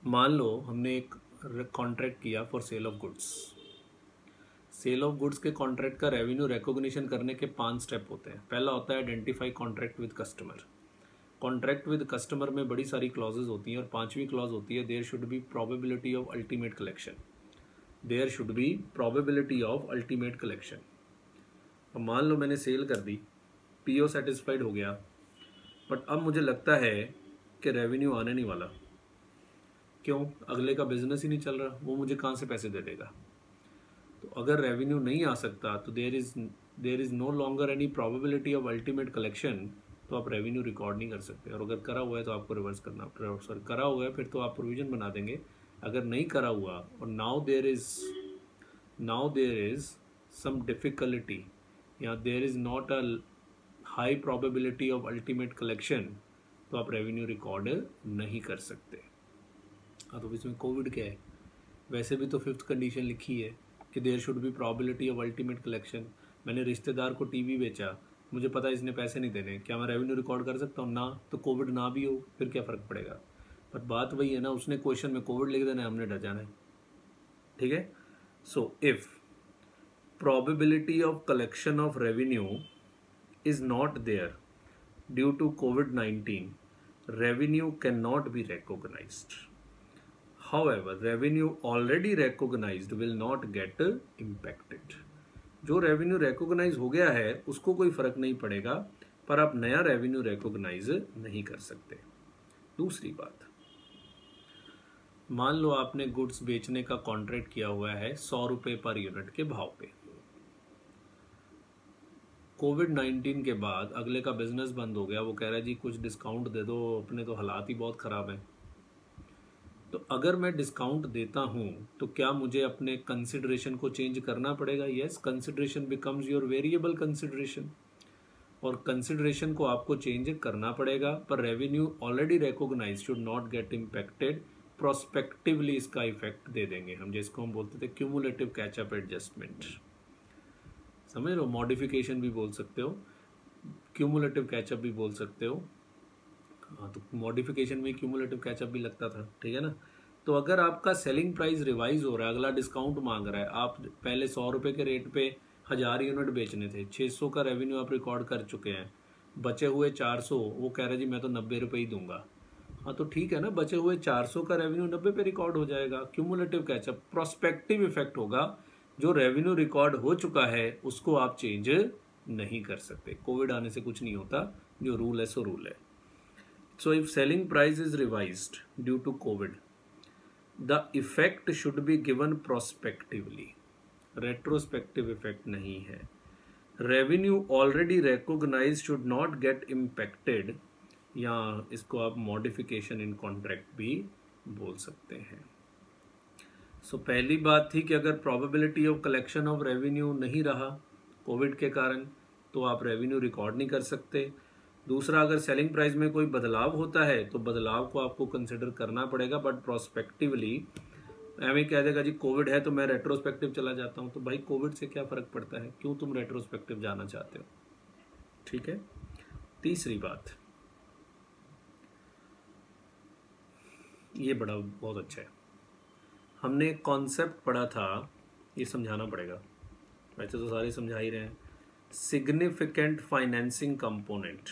मान लो हमने एक कॉन्ट्रैक्ट किया for sale of goods. Sale of goods के कॉन्ट्रैक्ट का रेवेन्यू रिकॉग्निशन करने के 5 स्टेप होते हैं। पहला होता है identify contract with customer. Contract with customer में बड़ी सारी क्लॉजेज होती हैं और 5वीं क्लॉज होती है there should be probability of ultimate collection. There should be probability of ultimate collection. अब मान लो मैंने सेल कर दी, पीओ सेटिस्फाइड हो गया, बट अब मुझे लगता है कि रेवेन्यू आने नहीं वाला। क्यों? अगले का बिजनेस ही नहीं चल रहा, वो मुझे कहाँ से पैसे दे देगा। तो अगर रेवेन्यू नहीं आ सकता तो there is no longer any probability of ultimate collection, तो आप रेवेन्यू रिकॉर्ड नहीं कर सकते। और अगर करा हुआ है तो आपको रिवर्स करना, सॉरी करा हुआ है फिर तो आप प्रोविजन बना देंगे। अगर नहीं करा हुआ और now there is some difficulty या there is not a high probability of ultimate collection, तो आप रेवेन्यू रिकॉर्ड नहीं कर सकते। हाँ, तो इसमें कोविड क्या है? वैसे भी तो 5th कंडीशन लिखी है कि there should be probability of ultimate collection. मैंने रिश्तेदार को टीवी बेचा, मुझे पता है इसने पैसे नहीं देने, क्या मैं रेवेन्यू रिकॉर्ड कर सकता हूँ? ना। तो कोविड ना भी हो फिर क्या फ़र्क पड़ेगा? पर बात वही है ना, उसने क्वेश्चन में कोविड लिख देना है, हमने डर जाना है, ठीक है। So if probability of collection of revenue is not there due to COVID-19, revenue cannot be recognized. However, revenue already recognized will not get impacted. जो रेवेन्यू रिकॉग्नाइज हो गया है उसको कोई फर्क नहीं पड़ेगा, पर आप नया रेवेन्यू रिकॉग्नाइज नहीं कर सकते। दूसरी बात, मान लो आपने गुड्स बेचने का कॉन्ट्रैक्ट किया हुआ है 100 रुपये पर यूनिट के भाव पे। कोविड-19 के बाद अगले का बिजनेस बंद हो गया, वो कह रहा है जी कुछ डिस्काउंट दे दो, अपने तो हालात ही बहुत ख़राब हैं। तो अगर मैं डिस्काउंट देता हूँ तो क्या मुझे अपने कंसिडरेशन को चेंज करना पड़ेगा? Yes, consideration becomes your variable consideration, और कंसिडरेशन को आपको चेंज करना पड़ेगा, पर revenue already recognise should not get impacted. Prospectively इसका इफेक्ट दे देंगे हम, जिसको हम बोलते थे क्यूमुलेटिव कैचअप एडजस्टमेंट। समझ लो, मॉडिफिकेशन भी बोल सकते हो, क्यूमुलेटिव कैचअप भी बोल सकते हो। हाँ, तो मॉडिफिकेशन में क्यूमुलेटिव कैचअप भी लगता था, ठीक है ना। तो अगर आपका सेलिंग प्राइस रिवाइज हो रहा है, अगला डिस्काउंट मांग रहा है, आप पहले 100 रुपये के रेट पे 1000 यूनिट बेचने थे, 600 का रेवेन्यू आप रिकॉर्ड कर चुके हैं, बचे हुए 400, वो कह रहा है जी मैं तो 90 रुपये ही दूंगा। हाँ तो ठीक है ना, बचे हुए 400 का रेवेन्यू 90 पे रिकॉर्ड हो जाएगा। क्यूमुलेटिव कैचअप प्रोस्पेक्टिव इफेक्ट होगा, जो रेवेन्यू रिकॉर्ड हो चुका है उसको आप चेंज नहीं कर सकते। कोविड आने से कुछ नहीं होता, जो रूल है सो रूल है। So if selling price is revised due to Covid, the effect should be given prospectively, retrospective effect नहीं है। Revenue already recognised should not get impacted, या इसको आप मॉडिफिकेशन इन कॉन्ट्रैक्ट भी बोल सकते हैं। सो पहली बात थी कि अगर probability of collection of revenue नहीं रहा कोविड के कारण, तो आप रेवेन्यू रिकॉर्ड नहीं कर सकते। दूसरा, अगर सेलिंग प्राइस में कोई बदलाव होता है तो बदलाव को आपको कंसिडर करना पड़ेगा, बट प्रोस्पेक्टिवली हमें कह देगा जी कोविड है तो मैं रेट्रोस्पेक्टिव चला जाता हूँ, तो भाई कोविड से क्या फ़र्क पड़ता है, क्यों तुम रेट्रोस्पेक्टिव जाना चाहते हो। ठीक है। तीसरी बात, ये बड़ा बहुत अच्छा है, हमने कॉन्सेप्ट पढ़ा था, ये समझाना पड़ेगा, वैसे तो सारे समझा ही रहे हैं। Significant financing component,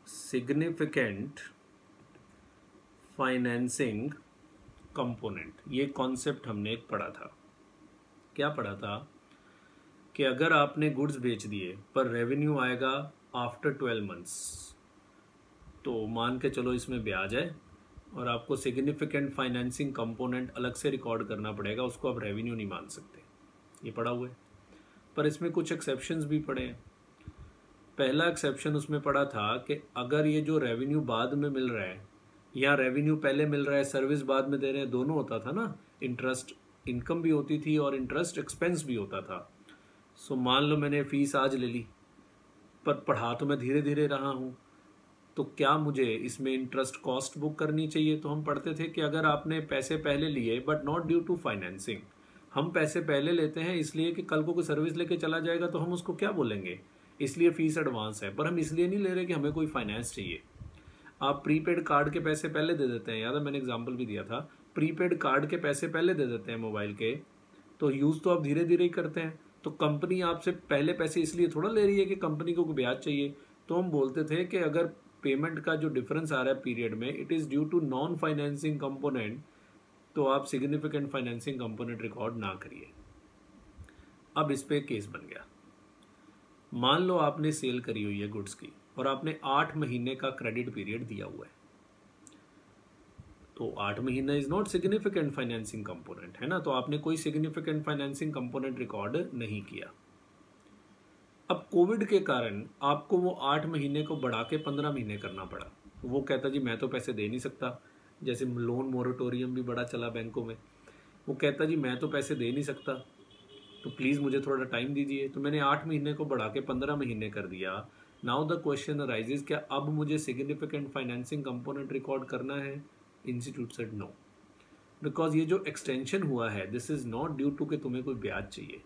significant financing component, ये कॉन्सेप्ट हमने एक पढ़ा था। क्या पढ़ा था कि अगर आपने गुड्स बेच दिए पर रेवेन्यू आएगा आफ्टर 12 मंथ्स, तो मान के चलो इसमें ब्याज है और आपको सिग्निफिकेंट फाइनेंसिंग कंपोनेंट अलग से रिकॉर्ड करना पड़ेगा, उसको आप रेवेन्यू नहीं मान सकते। ये पढ़ा हुआ है, पर इसमें कुछ एक्सेप्शंस भी पड़े हैं। पहला एक्सेप्शन उसमें पड़ा था कि अगर ये जो रेवेन्यू बाद में मिल रहा है या रेवेन्यू पहले मिल रहा है सर्विस बाद में दे रहे हैं, दोनों होता था ना, इंटरेस्ट इनकम भी होती थी और इंटरेस्ट एक्सपेंस भी होता था। सो मान लो मैंने फीस आज ले ली पर पढ़ा तो मैं धीरे धीरे रहा हूँ, तो क्या मुझे इसमें इंटरेस्ट कॉस्ट बुक करनी चाहिए। तो हम पढ़ते थे कि अगर आपने पैसे पहले लिए but not due to financing, हम पैसे पहले लेते हैं इसलिए कि कल को कोई सर्विस लेके चला जाएगा तो हम उसको क्या बोलेंगे, इसलिए फीस एडवांस है, पर हम इसलिए नहीं ले रहे कि हमें कोई फाइनेंस चाहिए। आप प्रीपेड कार्ड के पैसे पहले दे देते हैं, याद है मैंने एग्जांपल भी दिया था, प्रीपेड कार्ड के पैसे पहले दे देते हैं मोबाइल के, तो यूज़ तो आप धीरे धीरे ही करते हैं। तो कंपनी आपसे पहले पैसे इसलिए थोड़ा ले रही है कि कंपनी को कोई ब्याज चाहिए। तो हम बोलते थे कि अगर पेमेंट का जो डिफरेंस आ रहा है पीरियड में, it is due to non financing component, तो आप सिग्निफिकेंट फाइनेंसिंग कंपोनेंट रिकॉर्ड ना करिए। अब इस पे केस बन गया। मान लो आपने सेल करी हुई है गुड्स की और आपने 8 महीने का क्रेडिट पीरियड दिया हुआ है, तो 8 महीना is not significant financing component, है ना, तो आपने कोई सिग्निफिकेंट फाइनेंसिंग कंपोनेंट रिकॉर्ड नहीं किया। अब कोविड के कारण आपको वो 8 महीने को बढ़ा के 15 महीने करना पड़ा। वो कहता जी मैं तो पैसे दे नहीं सकता, जैसे लोन मोरेटोरियम भी बड़ा चला बैंकों में, वो कहता जी मैं तो पैसे दे नहीं सकता, तो प्लीज़ मुझे थोड़ा टाइम दीजिए। तो मैंने 8 महीने को बढ़ा के 15 महीने कर दिया। नाउ द क्वेश्चन अराइजेज, क्या अब मुझे सिग्निफिकेंट फाइनेंसिंग कंपोनेंट रिकॉर्ड करना है। इंस्टीट्यूट सेड नो, बिकॉज ये जो एक्सटेंशन हुआ है this is not due to कि तुम्हें कोई ब्याज चाहिए,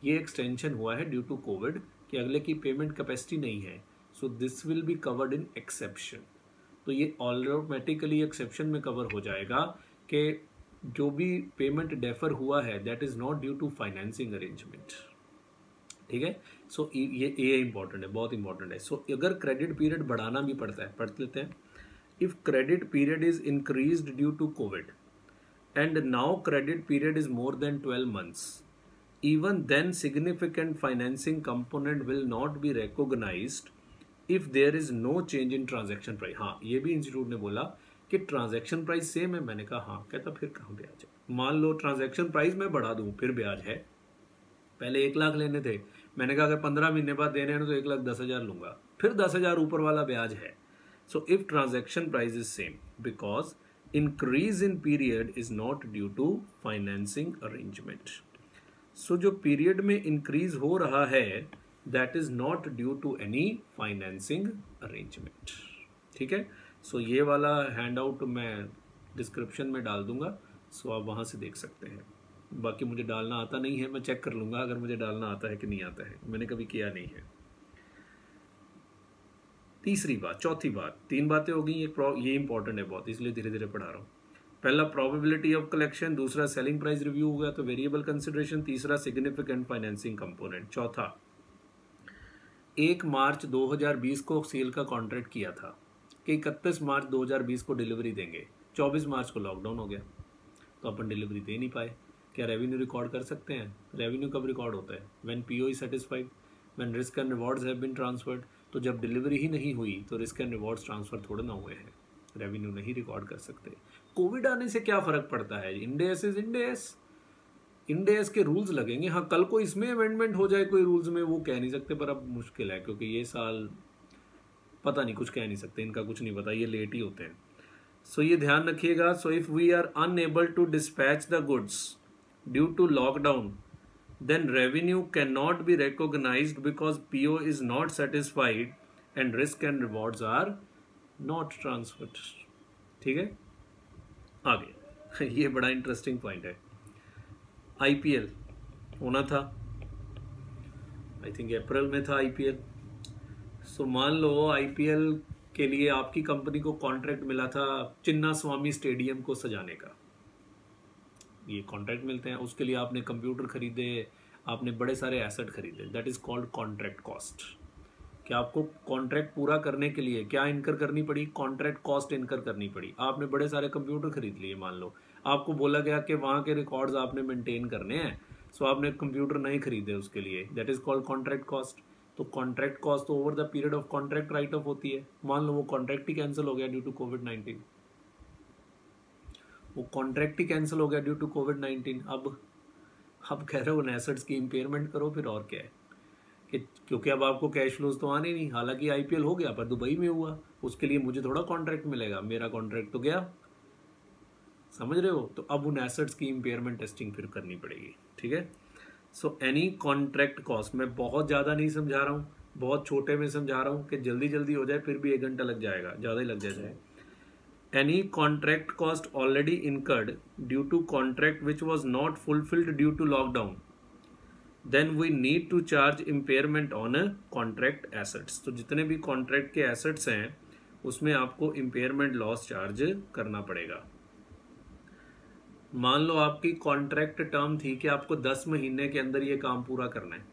ये एक्सटेंशन हुआ है ड्यू टू कोविड कि अगले की पेमेंट कैपेसिटी नहीं है, so this will be covered in exception. तो ये ऑटोमेटिकली एक्सेप्शन में कवर हो जाएगा कि जो भी पेमेंट डेफर हुआ है that is not due to financing arrangement. ठीक है। सो ये इंपॉर्टेंट है, बहुत इंपॉर्टेंट है। सो अगर क्रेडिट पीरियड बढ़ाना भी पड़ता है, पढ़ लेते हैं। If credit period is increased due to Covid and now credit period is more than 12 months, even then significant financing component will not be recognized if there is no change in transaction price। हाँ, ये भी institute ने बोला कि transaction price same है। मैंने कहा हाँ, कहता फिर कहाँ ब्याज है। मान लो ट्रांजैक्शन प्राइस मैं बढ़ा दूं फिर ब्याज है, पहले 1 लाख लेने थे, मैंने कहा अगर 15 महीने बाद देने हैं तो 1,10,000 लूंगा, फिर 10,000 ऊपर वाला ब्याज है। So if transaction price is same because increase in period is not due to financing arrangement. So जो पीरियड में इंक्रीज हो रहा है that is not due to any financing arrangement. ठीक है। सो ये वाला हैंड आउट मैं डिस्क्रिप्शन में डाल दूंगा, सो आप वहाँ से देख सकते हैं। बाकी मुझे डालना आता नहीं है, मैं चेक कर लूँगा अगर मुझे डालना आता है कि नहीं आता है, मैंने कभी किया नहीं है। तीसरी बात, चौथी बात, 3 बातें हो गई, ये इंपॉर्टेंट है बहुत, इसलिए धीरे धीरे पढ़ा रहा हूँ। पहला प्रोबेबिलिटी ऑफ कलेक्शन, दूसरा सेलिंग प्राइस रिव्यू हो गया तो वेरिएबल कंसिडरेशन, तीसरा सिग्निफिकेंट फाइनेंसिंग कंपोनेंट, चौथा 1 मार्च 2020 को सेल का कॉन्ट्रैक्ट किया था कि 31 मार्च 2020 को डिलीवरी देंगे, 24 मार्च को लॉकडाउन हो गया तो अपन डिलीवरी दे नहीं पाए। क्या रेवेन्यू रिकॉर्ड कर सकते हैं। रेवेन्यू कब रिकॉर्ड होता है, when PO is satisfied, when risk and rewards have been transferred. तो जब डिलीवरी ही नहीं हुई तो रिस्क एंड रिवॉर्ड्स ट्रांसफर थोड़े ना हुए हैं, रेवेन्यू नहीं रिकॉर्ड कर सकते। कोविड आने से क्या फर्क पड़ता है, इंडेस इज इंडेस, इंडेस के रूल्स लगेंगे। हाँ, कल को इसमें अमेंडमेंट हो जाए कोई रूल्स में, वो कह नहीं सकते, पर अब मुश्किल है क्योंकि ये साल पता नहीं, कुछ कह नहीं सकते, इनका कुछ नहीं पता, ये लेट ही होते हैं। सो ये ध्यान रखिएगा। So if we are unable to dispatch the goods due to lockdown then revenue cannot be recognized because PO is not satisfied and risk and rewards are not transferred. ठीक है, आगे ये बड़ा इंटरेस्टिंग पॉइंट है। IPL होना था, I think April में था IPL। सो मान लो IPL के लिए आपकी कंपनी को कॉन्ट्रैक्ट मिला था चिन्ना स्वामी स्टेडियम को सजाने का। ये कॉन्ट्रैक्ट मिलते हैं, उसके लिए आपने कंप्यूटर खरीदे, आपने बड़े सारे एसेट खरीदे, that is called contract cost. कि आपको कॉन्ट्रैक्ट पूरा करने के लिए क्या इनकर करनी पड़ी? कॉन्ट्रैक्ट कॉस्ट इनकर करनी पड़ी। आपने बड़े सारे कंप्यूटर खरीद लिए, मान लो आपको बोला गया कि वहाँ के रिकॉर्ड्स आपने मेंटेन करने हैं, सो आपने कंप्यूटर नहीं खरीदे उसके लिए, that is called contract cost. तो कॉन्ट्रैक्ट कॉस्ट तो over the period of contract right of होती है। मान लो वो कॉन्ट्रैक्ट ही कैंसिल हो गया ड्यू टू कोविड-19, वो कॉन्ट्रैक्ट ही कैंसिल हो गया ड्यू टू कोविड-19। अब कह रहे हो उन एसेट्स की इम्पेयरमेंट करो, फिर और क्या है कि क्योंकि अब आपको कैश फ्लोज तो आने नहीं। हालांकि IPL हो गया पर दुबई में हुआ, उसके लिए मुझे थोड़ा कॉन्ट्रैक्ट मिलेगा, मेरा कॉन्ट्रैक्ट तो गया, समझ रहे हो? तो अब उन एसेट्स की इम्पेयरमेंट टेस्टिंग फिर करनी पड़ेगी। ठीक है, सो एनी कॉन्ट्रैक्ट कॉस्ट, मैं बहुत ज़्यादा नहीं समझा रहा हूँ, बहुत छोटे में समझा रहा हूँ कि जल्दी जल्दी हो जाए, फिर भी 1 घंटा लग जाएगा, ज़्यादा ही लग जाए। Any contract cost already incurred due to contract which was not fulfilled due to lockdown, then we need to charge impairment on a contract assets। तो जितने भी contract के assets हैं उसमें आपको impairment loss charge करना पड़ेगा। मान लो आपकी contract term थी कि आपको 10 महीने के अंदर ये काम पूरा करना है,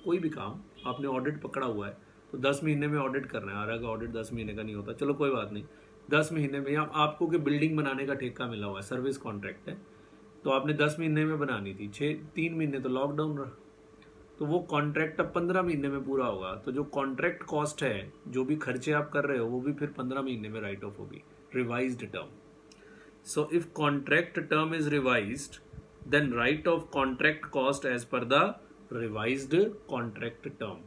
कोई भी काम आपने ऑडिट पकड़ा हुआ है तो 10 महीने में ऑडिट करना है। हालांकि ऑडिट 10 महीने का नहीं होता, चलो कोई बात नहीं, 10 महीने में आपको कि बिल्डिंग बनाने का ठेका मिला हुआ है, सर्विस कॉन्ट्रैक्ट है, तो आपने 10 महीने में बनानी थी, 3 महीने तो लॉकडाउन रहा, तो वो कॉन्ट्रैक्ट अब 15 महीने में पूरा होगा। तो जो कॉन्ट्रैक्ट कॉस्ट है, जो भी खर्चे आप कर रहे हो, वो भी फिर 15 महीने में राइट ऑफ होगी, revised term. So if contract term is revised then write off contract cost as per the revised contract term.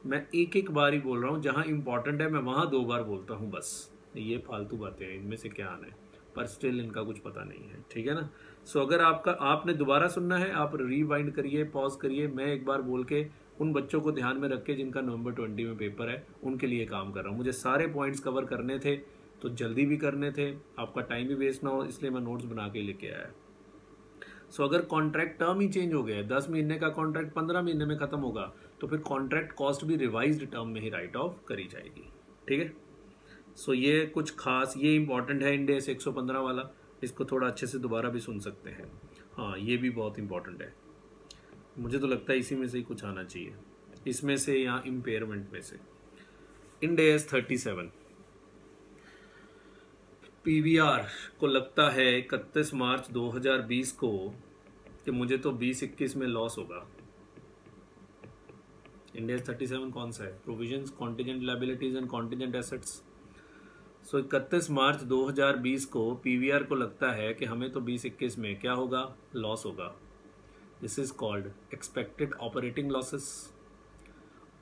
मैं एक बार ही बोल रहा हूँ, जहाँ इंपॉर्टेंट है मैं वहाँ 2 बार बोलता हूँ बस। ये फालतू बातें हैं, इनमें से क्या आना है, पर स्टिल इनका कुछ पता नहीं है। ठीक है ना? सो अगर आपने दोबारा सुनना है, आप रिवाइंड करिए, पॉज करिए, मैं एक बार बोल के उन बच्चों को ध्यान में रख के जिनका नवंबर 20 में पेपर है, उनके लिए काम कर रहा हूँ। मुझे सारे पॉइंट्स कवर करने थे, तो जल्दी भी करने थे, आपका टाइम भी वेस्ट ना हो, इसलिए मैं नोट्स बना के लेके आया। सो अगर कॉन्ट्रैक्ट टर्म ही चेंज हो गया, 10 महीने का कॉन्ट्रैक्ट 15 महीने में खत्म होगा, तो फिर कॉन्ट्रैक्ट कॉस्ट भी रिवाइज्ड टर्म में ही राइट ऑफ करी जाएगी। ठीक है, सो ये कुछ खास, ये इंपॉर्टेंट है इंड AS 115 वाला, इसको थोड़ा अच्छे से दोबारा भी सुन सकते हैं। हाँ, ये भी बहुत इंपॉर्टेंट है, मुझे तो लगता है इसी में से ही कुछ आना चाहिए, इसमें से या इम्पेयरमेंट में से। इंड AS 37 PVR को लगता है 31 मार्च 2020 को कि मुझे तो 2021 में लॉस होगा। इंड AS 37 कौन सा है? Provisions, contingent liabilities and contingent assets. So 31 March 2020 को PVR को लगता है कि हमें तो 2021 में क्या होगा? लॉस होगा। This is called expected operating losses.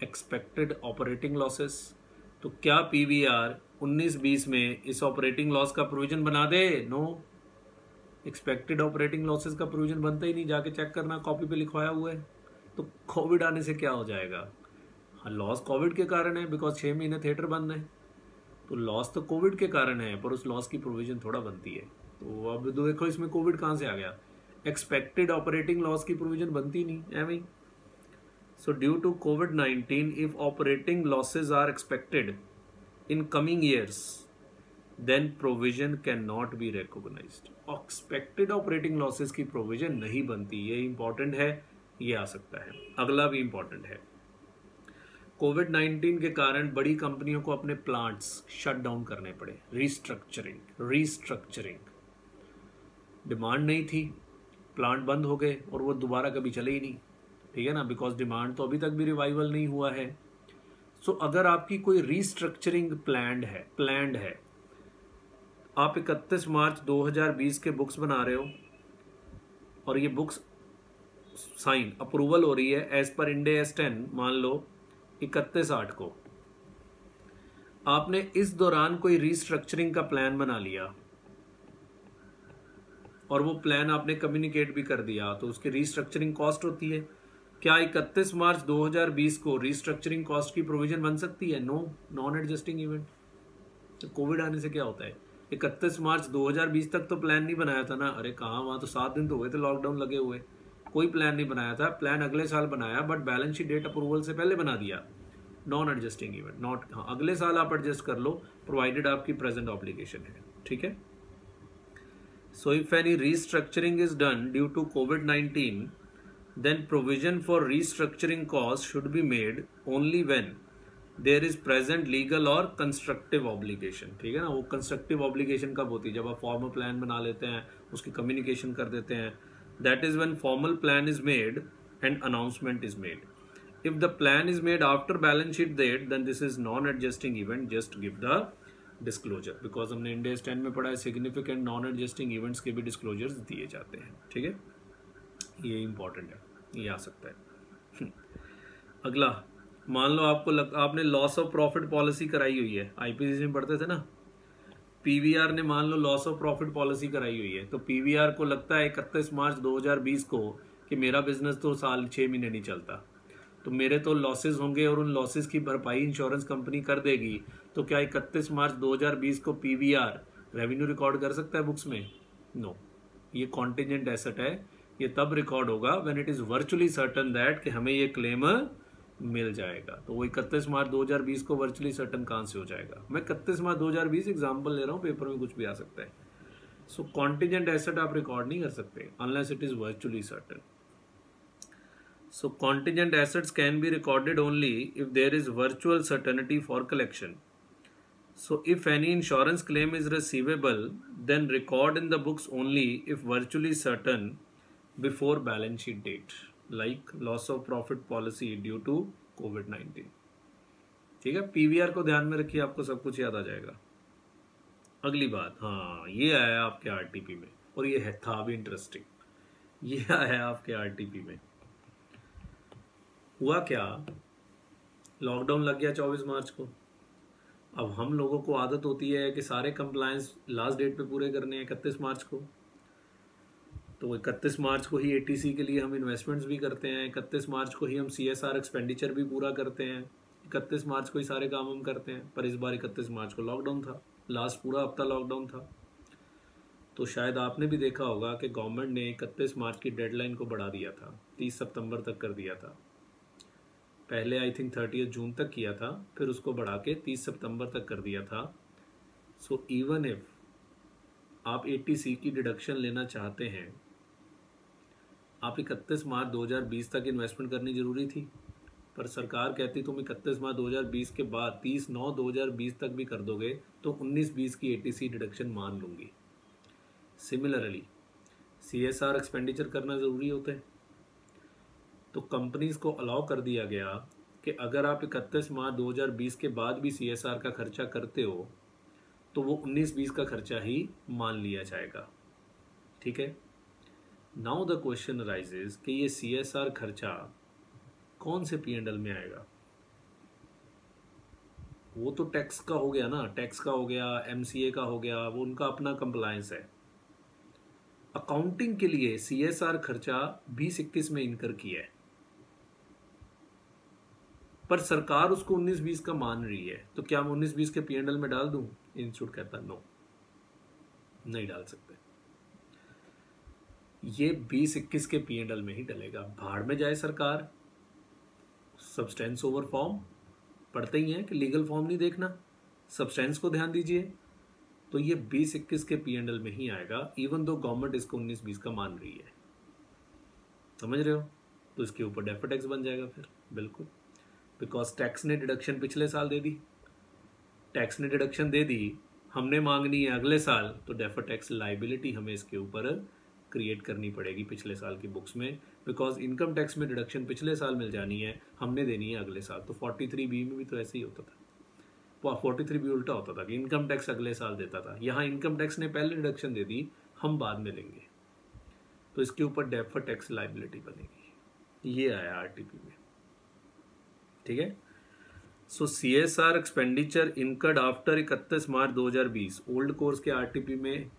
Expected operating losses. तो क्या PVR 19-20 में इस ऑपरेटिंग लॉस का प्रोविजन बना दे? नो, एक्सपेक्टेड ऑपरेटिंग लॉसेस का प्रोविजन बनता ही नहीं, जाके चेक करना, कॉपी पे लिखवाया हुआ है। तो कोविड आने से क्या हो जाएगा? हाँ, लॉस कोविड के कारण है, बिकॉज 6 महीने थिएटर बंद है, तो लॉस तो कोविड के कारण है, पर उस लॉस की प्रोविजन थोड़ा बनती है। तो अब देखो इसमें कोविड कहाँ से आ गया? एक्सपेक्टेड ऑपरेटिंग लॉस की प्रोविजन बनती नहीं, एवं। सो ड्यू टू कोविड-19 if operating losses are expected in coming years then provision can not be recognised. Expected operating losses की प्रोविजन नहीं बनती, ये इंपॉर्टेंट है, ये आ सकता है। अगला भी इंपॉर्टेंट है, कोविड-19 के कारण बड़ी कंपनियों को अपने प्लांट्स शट डाउन करने पड़े, रीस्ट्रक्चरिंग। डिमांड नहीं थी, प्लांट बंद हो गए और वो दोबारा कभी चले ही नहीं। ठीक है ना, बिकॉज डिमांड तो अभी तक भी रिवाइवल नहीं हुआ है। सो अगर आपकी कोई रीस्ट्रक्चरिंग प्लान्ड है, आप 31 मार्च 2020 के बुक्स बना रहे हो और ये बुक्स साइन अप्रूवल हो रही है एज पर इंड AS 10, मान लो 31/8 को, आपने इस दौरान कोई रीस्ट्रक्चरिंग का प्लान बना लिया, और वो प्लान आपने कम्युनिकेट भी कर दिया तो उसकी रीस्ट्रक्चरिंग कॉस्ट होती है। क्या 31 मार्च 2020 को रीस्ट्रक्चरिंग कॉस्ट की प्रोविजन बन सकती है? No, non adjusting event. तो कोविड आने से क्या होता है, 31 मार्च 2020 तक तो प्लान नहीं बनाया था ना। अरे कहाँ, वहाँ तो 7 दिन तो हुए थे लॉकडाउन लगे हुए, कोई प्लान नहीं बनाया था। प्लान अगले साल बनाया but balance sheet date approval से पहले बना दिया। नॉन एडजस्टिंग इवेंट, नॉट, हाँ अगले साल आप एडजस्ट कर लो प्रोवाइडेड आपकी प्रेजेंट ऑब्लिगेशन है, ठीक है। So if any restructuring is done due to कोविड-19 then provision for restructuring costs should be made only when there is present legal or constructive obligation। ठीक है ना, वो constructive obligation कब होती है? जब आप फॉर्मल प्लान बना लेते हैं, उसकी कम्युनिकेशन कर देते हैं, that is when formal plan is made and announcement is made। if the plan is made after balance sheet date then this is non-adjusting event, just give the disclosure। because हमने India 10 में पढ़ा है significant non-adjusting events के भी disclosures दिए जाते हैं, ठीक है, ये इंपॉर्टेंट है, ये आ सकता है। अगला, मान लो आपने लॉस ऑफ प्रॉफिट पॉलिसी कराई हुई है, आईपीसीसी में पढ़ते थे ना, पीवीआर ने मान लो लॉस ऑफ प्रॉफिट पॉलिसी कराई हुई है, तो पीवीआर को लगता है 31 मार्च 2020 को कि मेरा बिजनेस तो साल 6 महीने नहीं चलता, तो मेरे तो लॉसेस होंगे और उन लॉसेस की भरपाई इंश्योरेंस कंपनी कर देगी। तो क्या 31 मार्च 2020 को पीवीआर रेवेन्यू रिकॉर्ड कर सकता है बुक्स में? नो, ये कॉन्टिजेंट एसेट है, ये तब रिकॉर्ड होगा when it is virtually certain that कि हमें ये क्लेम मिल जाएगा। तो वो 31 मार्च 2020 को वर्चुअली सर्टन कहां से हो जाएगा? मैं 31 मार्च 2020 एग्जांपल ले रहा हूं, पेपर में कुछ भी आ सकता है। सो कॉन्टिजेंट एसेट आप रिकॉर्ड नहीं कर सकते unless it is virtually certain. So contingent assets can be recorded only if there is virtual certainty for collection. So if any insurance claim is receivable, then record in the books only if virtually certain before balance sheet date, like loss of profit policy due to COVID-19। ठीक है, PVR को ध्यान में रखिए, आपको सब कुछ याद आ जाएगा। अगली बात, हाँ ये आया आपके आरटीपी में, और ये है था भी इंटरेस्टिंग, ये आया आपके आरटीपी में। हुआ क्या, लॉकडाउन लग गया 24 मार्च को। अब हम लोगों को आदत होती है कि सारे कंप्लायंस लास्ट डेट पे पूरे करने हैं 31 मार्च को, तो 31 मार्च को ही एटीसी के लिए हम इन्वेस्टमेंट्स भी करते हैं, 31 मार्च को ही हम सीएसआर एक्सपेंडिचर भी पूरा करते हैं, 31 मार्च को ही सारे काम हम करते हैं। पर इस बार 31 मार्च को लॉकडाउन था, लास्ट पूरा हफ्ता लॉकडाउन था। तो शायद आपने भी देखा होगा कि गवर्नमेंट ने 31 मार्च की डेडलाइन को बढ़ा दिया था, 30 सितंबर तक कर दिया था। पहले आई थिंक 30 जून तक किया था, फिर उसको बढ़ा के 30 सितंबर तक कर दिया था। सो इवन इफ आप 80C की डिडक्शन लेना चाहते हैं, आप 31 मार्च 2020 तक इन्वेस्टमेंट करनी जरूरी थी, पर सरकार कहती तुम 31 मार्च 2020 के बाद 30/9/2020 तक भी कर दोगे तो 19-20 की 80C डिडक्शन मान लूंगी। सिमिलरली सीएसआर एक्सपेंडिचर करना जरूरी होता है, तो कंपनीज को अलाउ कर दिया गया कि अगर आप 31 मार्च 2020 के बाद भी सीएसआर का खर्चा करते हो तो वो 19-20 का खर्चा ही मान लिया जाएगा, ठीक है। नाउ द क्वेश्चन अराइजेज कि ये सीएसआर खर्चा कौन से पीएनएल में आएगा? वो तो टैक्स का हो गया ना, टैक्स का हो गया, एमसीए का हो गया, वो उनका अपना कंप्लायंस है। अकाउंटिंग के लिए सीएसआर खर्चा 2021 में इनकर किया है, पर सरकार उसको 19-20 का मान रही है, तो क्या मैं 19-20 के पीएनएल में डाल दूं? इंस्टीट्यूट कहता नो, नहीं डाल सकते, ये 2021 के पीएनएल में ही डलेगा। भाड़ में जाए सरकार, सब्सटेंस ओवर फॉर्म पढ़ते ही हैं कि लीगल फॉर्म नहीं देखना, सब्सटेंस को ध्यान दीजिए। तो ये 2021 के पीएनएल में ही आएगा, इवन दो गवर्नमेंट इसको 19-20 का मान रही है। समझ रहे हो? तो इसके ऊपर डेफर्ड टैक्स बन जाएगा फिर, बिल्कुल, बिकॉज टैक्स ने डिडक्शन पिछले साल दे दी, टैक्स ने डिडक्शन दे दी, हमने मांगनी है अगले साल, तो डेफर्ड टैक्स लाइबिलिटी हमें इसके ऊपर क्रिएट करनी पड़ेगी पिछले साल की बुक्स में, बिकॉज इनकम टैक्स में डिडक्शन पिछले साल मिल जानी है, हमने देनी है अगले साल। तो 43B में भी तो ऐसे ही होता था, 43B उल्टा होता था कि इनकम टैक्स अगले साल देता था, यहाँ इनकम टैक्स ने पहले डिडक्शन दे दी, हम बाद में लेंगे, तो इसके ऊपर डेफर्ड टैक्स लाइबिलिटी बनेगी। ये आया आरटीपी में, ठीक है। So CSR expenditure incurred after 31 March 2020, old course के आरटीपी में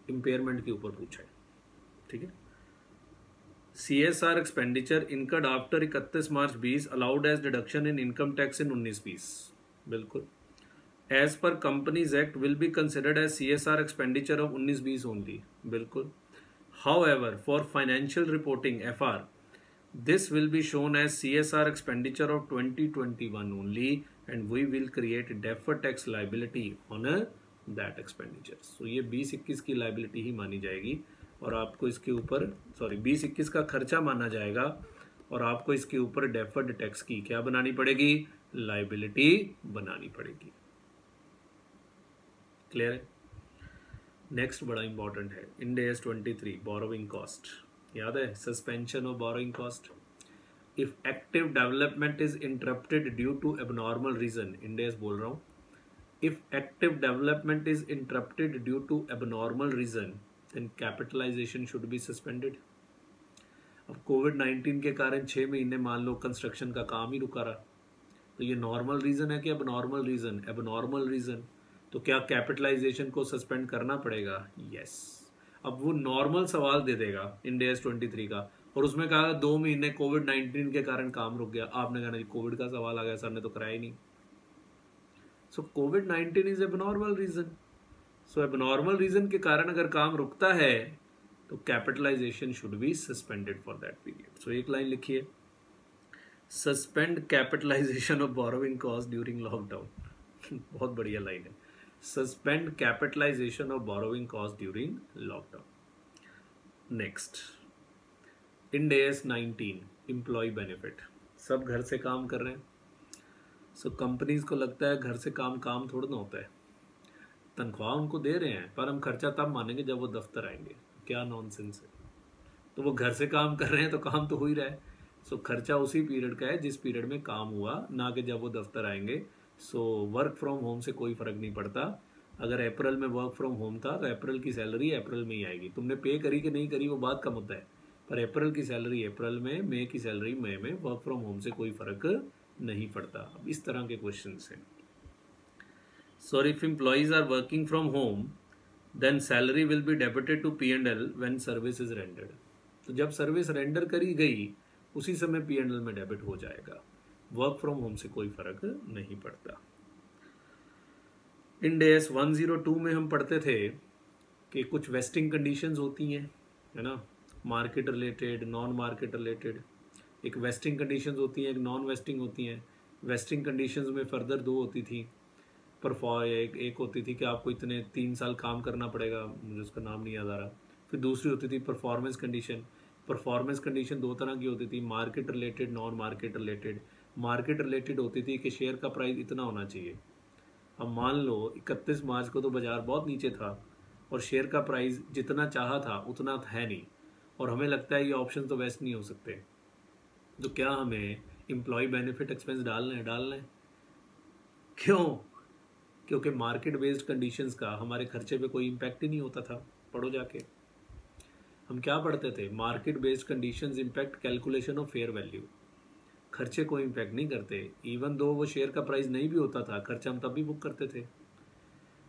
इम्पेयरमेंट के ऊपर पूछा है, ठीक है। CSR expenditure incurred after 31 March 20 allowed as deduction in income tax in 19-20, बिल्कुल। As per companies act will be considered as CSR expenditure of 19-20 only, बिल्कुल। However for financial reporting FR this will be shown as CSR expenditure of 2021 only and we will create deferred tax liability on that expenditure. So ये 20-21 की liability ही मानी जाएगी और आपको इसके ऊपर 20-21 का खर्चा माना जाएगा और आपको इसके ऊपर डेफर्ड टैक्स की क्या बनानी पड़ेगी, लाइबिलिटी बनानी पड़ेगी। क्लियर है। नेक्स्ट बड़ा इंपॉर्टेंट है, इंड AS 23 बोरोइंग कॉस्ट, याद है, suspension of borrowing cost. If active development is interrupted due to abnormal reason, Ind AS बोल रहा हूँ, if active development is interrupted due to abnormal reason then capitalisation should be suspended. अब कोविड-19 के कारण 6 महीने मान लो कंस्ट्रक्शन का काम ही रुका रहा, तो ये नॉर्मल रीजन है कि एबनॉर्मल रीजन, एबनॉर्मल रीजन, तो क्या कैपिटलाइजेशन को सस्पेंड करना पड़ेगा, यस। अब वो नॉर्मल सवाल दे देगा इंड AS 23 का और उसमें कहा 2 महीने कोविड-19 के कारण काम रुक गया, आपने कहा नहीं कोविड का सवाल आ गया, सर ने तो कराया ही नहीं। सो कोविड-19 is abnormal reason, so abnormal reason के कारण अगर काम रुकता है तो capitalisation should be suspended for that period. So एक लाइन लिखिए, suspend capitalisation of borrowing cost during lockdown. बहुत बढ़िया लाइन है, suspend capitalisation of borrowing cost during lockdown. Next, Ind AS 19 employ benefit, सब घर से काम कर रहे हैं, सो कंपनीज को लगता है घर से काम थोड़ा ना होता है, तनख्वाह उनको दे रहे हैं पर हम खर्चा तब मानेंगे जब वो दफ्तर आएंगे, क्या नॉनसेंस है। तो वो घर से काम कर रहे हैं तो काम तो हो ही रहा है, सो खर्चा उसी पीरियड का है जिस पीरियड में काम हुआ, ना कि जब वो दफ्तर आएंगे। सो वर्क फ्रॉम होम से कोई फर्क नहीं पड़ता, अगर अप्रैल में वर्क फ्रॉम होम था तो अप्रैल की सैलरी अप्रैल में ही आएगी, तुमने पे करी कि नहीं करी वो बात का मुद्दा है, पर अप्रैल की सैलरी अप्रैल में, मई की सैलरी मई में, वर्क फ्रॉम होम से कोई फर्क नहीं पड़ता। अब इस तरह के क्वेश्चन हैं। So if employees are working from home then salary will be debited to P&L when service is rendered, तो जब सर्विस रेंडर करी गई उसी समय P&L में डेबिट हो जाएगा, वर्क फ्रॉम होम से कोई फर्क नहीं पड़ता। इंड AS 102 में हम पढ़ते थे कि कुछ वेस्टिंग कंडीशंस होती हैं, है ना, market related, non market related. एक वेस्टिंग कंडीशंस होती हैं, एक नॉन वेस्टिंग होती हैं। वेस्टिंग कंडीशंस में फर्दर 2 होती थी, एक होती थी कि आपको इतने 3 साल काम करना पड़ेगा, मुझे उसका नाम नहीं याद आ रहा। फिर दूसरी होती थी परफॉर्मेंस कंडीशन। परफॉर्मेंस कंडीशन 2 तरह की होती थी, market related, non market related. Market related होती थी कि शेयर का प्राइस इतना होना चाहिए। अब मान लो 31 मार्च को तो बाजार बहुत नीचे था और शेयर का प्राइस जितना चाहा था उतना है नहीं, और हमें लगता है ये ऑप्शन तो वेस्ट नहीं हो सकते, तो क्या हमें एम्प्लॉय बेनिफिट एक्सपेंस डालना है? क्यों? क्योंकि मार्केट बेस्ड कंडीशंस का हमारे खर्चे पे कोई इम्पैक्ट ही नहीं होता था। पढ़ो जाके, हम क्या पढ़ते थे, market based conditions impact calculation of fair value, खर्चे को इम्पैक्ट नहीं करते। इवन दो वो शेयर का प्राइस नहीं भी होता था, खर्चा हम तब भी बुक करते थे।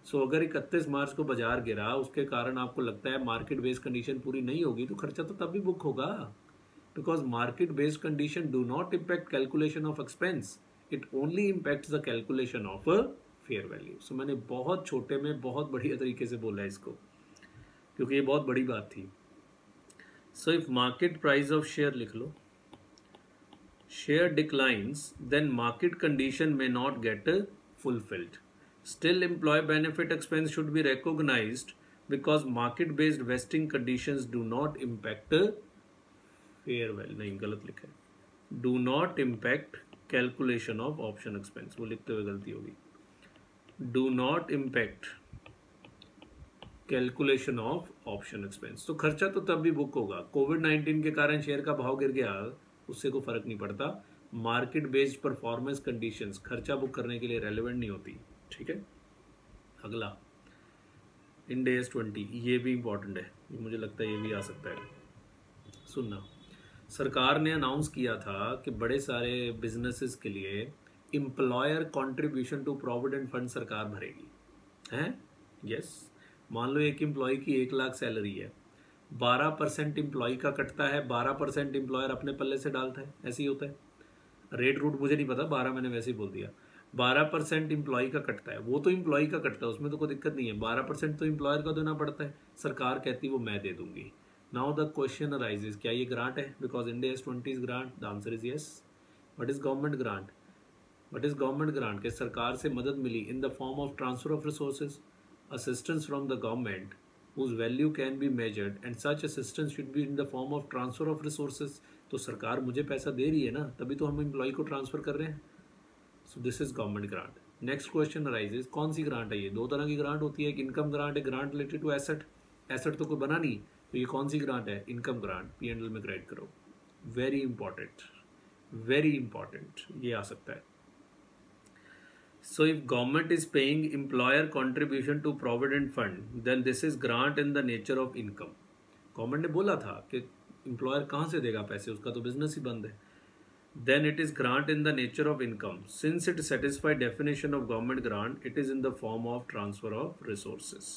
सो अगर 31 मार्च को बाजार गिरा, उसके कारण आपको लगता है मार्केट बेस्ड कंडीशन पूरी नहीं होगी, तो खर्चा तो तब भी बुक होगा, because market based condition do not impact calculation of expense, it only impacts the calculation of fair value. So मैंने बहुत छोटे में बहुत बढ़िया तरीके से बोला इसको, क्योंकि ये बहुत बड़ी बात थी। So if market price of share लिख लो, share declines, then market condition may not get fulfilled. Still, employee benefit expense should be recognized because market-based vesting conditions do not impact fair value. नहीं, गलत लिखा है। Do not impact calculation of option expense. वो लिखते हुए गलती होगी। Do not impact calculation of option expense. तो खर्चा तो तब भी बुक होगा। कोविड-19 के कारण शेयर का भाव गिर गया, उससे कोई फर्क नहीं पड़ता। मार्केट बेस्ड परफॉर्मेंस कंडीशंस खर्चा बुक करने के लिए रेलेवेंट नहीं होती। ठीक है, अगला इंड AS 20, ये भी इंपॉर्टेंट है, ये मुझे लगता है ये भी आ सकता है। सुनना, सरकार ने अनाउंस किया था कि बड़े सारे बिजनेसेस के लिए employer contribution to provident fund सरकार भरेगी, हैं? यस, मान लो एक एम्प्लॉय की 1 लाख सैलरी है, 12% एम्प्लॉय का कटता है, 12% एम्प्लॉयर अपने पल्ले से डालता है, ऐसे ही होता है। रेट रूट मुझे नहीं पता, 12 मैंने वैसे ही बोल दिया। 12% एम्प्लॉय का कटता है, वो तो एम्प्लॉय का कटता है, उसमें तो कोई दिक्कत नहीं है। 12% तो एम्प्लॉयर का देना पड़ता है, सरकार कहती है वो मैं दे दूंगी। नाउ द क्वेश्चन अराइजेज, क्या ये ग्रांट है? Because India is 20 grant, the answer is yes. What is government grant? What is government grant? के सरकार से मदद मिली in the form of transfer of resources, assistance from the government whose value can be measured and such assistance should be in the form of transfer of resources। तो सरकार मुझे पैसा दे रही है ना, तभी तो हम एम्प्लॉय को ट्रांसफर कर रहे हैं। So this is government grant. Next question arises, कौन सी ग्रांट है ये? दो तरह की ग्रांट होती है, एक इनकम ग्रांट है, grant related to asset. Asset तो कोई बना नहीं, तो ये कौन सी ग्रांट है? Income grant. P&L में क्रेडिट करो। वेरी इंपॉर्टेंट, वेरी इंपॉर्टेंट, ये आ सकता है। So if government is paying employer contribution to provident fund, then this is grant in the nature of income। Government ने बोला था कि एम्प्लॉयर कहाँ से देगा पैसे, उसका तो बिजनेस ही बंद है। Then it is grant in the nature of income। Since it satisfies definition of government grant, it is in the form of transfer of resources।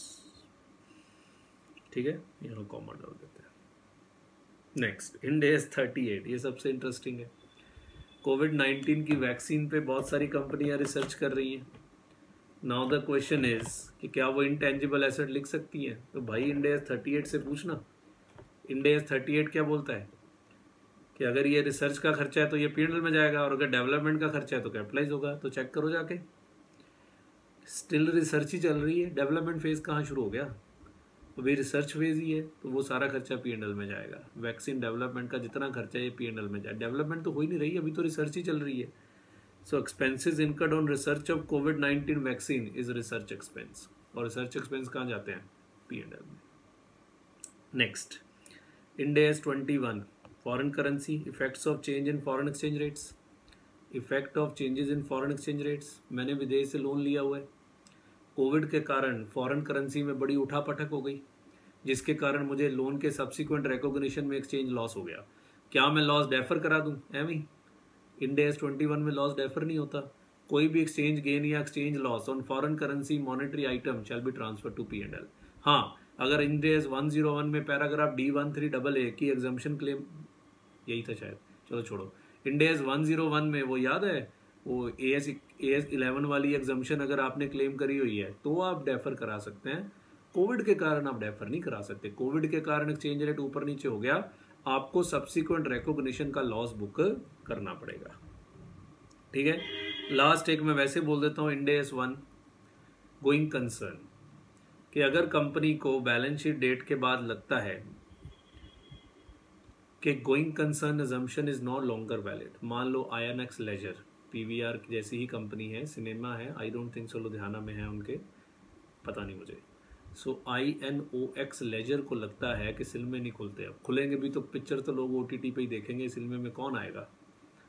ठीक है, यहाँ कॉमा डाल देते हैं। नेक्स्ट, इंड AS 38, ये सबसे इंटरेस्टिंग है। कोविड-19 की वैक्सीन पे बहुत सारी कंपनियां रिसर्च कर रही हैं। नाउ द क्वेश्चन इज कि क्या वो इंटेंजिबल एसेट लिख सकती हैं? तो भाई इंड AS 38 से पूछना। इंड AS 38 क्या बोलता है कि अगर ये रिसर्च का खर्चा है तो ये P&L में जाएगा, और अगर डेवलपमेंट का खर्चा है तो कैपिटलाइज होगा। तो चेक करो जाके, स्टिल रिसर्च ही चल रही है, डेवलपमेंट फेज कहाँ शुरू हो गया? अभी रिसर्च फेज ही है, तो वो सारा खर्चा P&L में जाएगा। वैक्सीन डेवलपमेंट का जितना खर्चा है ये P&L में जाए। डेवलपमेंट तो हो ही नहीं रही, अभी तो रिसर्च ही चल रही है। So expenses incurred on research of कोविड-19 वैक्सीन इज रिसर्च एक्सपेंस, और रिसर्च एक्सपेंस कहाँ जाते हैं? P&L में। Next, Ind AS 21, foreign currency, effects of change in foreign exchange rates. Effect of changes in foreign exchange rates, मैंने विदेश से loan लिया हुआ है, कोविड के कारण फॉरेन करेंसी में बड़ी उठापटक हो गई, जिसके कारण मुझे लोन के सब्सिक्वेंट रिकॉग्निशन में एक्सचेंज लॉस हो गया। क्या मैं लॉस डेफर करा दूं? एवं इंड AS 21 में लॉस डेफर नहीं होता। कोई भी एक्सचेंज गेन या exchange loss on foreign currency monetary item shall be transfer to P&L। हाँ, अगर इंड AS 101 में पैराग्राफ D13AA की एग्जम्पशन क्लेम, यही था शायद, चलो छोड़ो। इंड AS 101 में वो याद है, वो AS 11 वाली एग्जम्पशन अगर आपने क्लेम करी हुई है तो आप डेफर करा सकते हैं। कोविड के कारण आप डेफर नहीं करा सकते। कोविड के कारण एक्सचेंज रेट ऊपर नीचे हो गया, आपको सब्सिक्वेंट रिकॉग्निशन का लॉस बुक करना पड़ेगा। ठीक है, लास्ट एक मैं वैसे बोल देता हूँ, इंड AS 1 गोइंग कंसर्न, कि अगर कंपनी को बैलेंस शीट डेट के बाद लगता है कि going concern assumption is not longer valid. मान लो INX लेजर, PVR जैसी ही कंपनी है, सिनेमा है, I don't think so Ludhiana में है उनके, पता नहीं मुझे। सो INOX लेजर को लगता है कि सिनेमे नहीं खुलते, अब खुलेंगे भी तो पिक्चर तो लोग OTT पे ही देखेंगे, सिनेमे में कौन आएगा?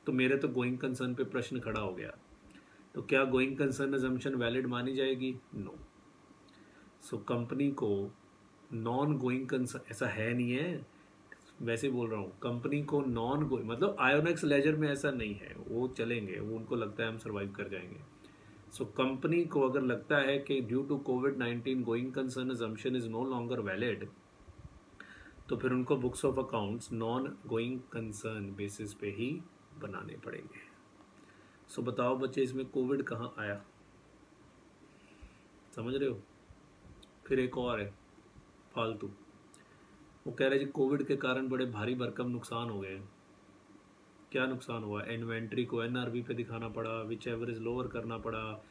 तो मेरे तो गोइंग कंसर्न पे प्रश्न खड़ा हो गया। तो क्या गोइंग कंसर्न अजम्पशन वैलिड मानी जाएगी? नो। सो कंपनी को नॉन गोइंग कंसर्न, ऐसा है नहीं है, वैसे बोल रहा हूँ, कंपनी को नॉन गोइंग, मतलब INOX लेजर में ऐसा नहीं है, वो चलेंगे, वो उनको लगता है हम सर्वाइव कर जाएंगे। सो कंपनी को अगर लगता है कि ड्यू टू कोविड-19 going concern assumption is no longer valid, तो फिर उनको books of accounts non going concern basis पे ही बनाने पड़ेंगे। सो बताओ बच्चे, इसमें कोविड कहाँ आया? समझ रहे हो? फिर एक और है फालतू, वो कह रहे जी कोविड के कारण बड़े भारी भरकम नुकसान हो गए। क्या नुकसान हुआ? इन्वेंट्री को NRV पे दिखाना पड़ा, विच एवर इज लोअर करना पड़ा,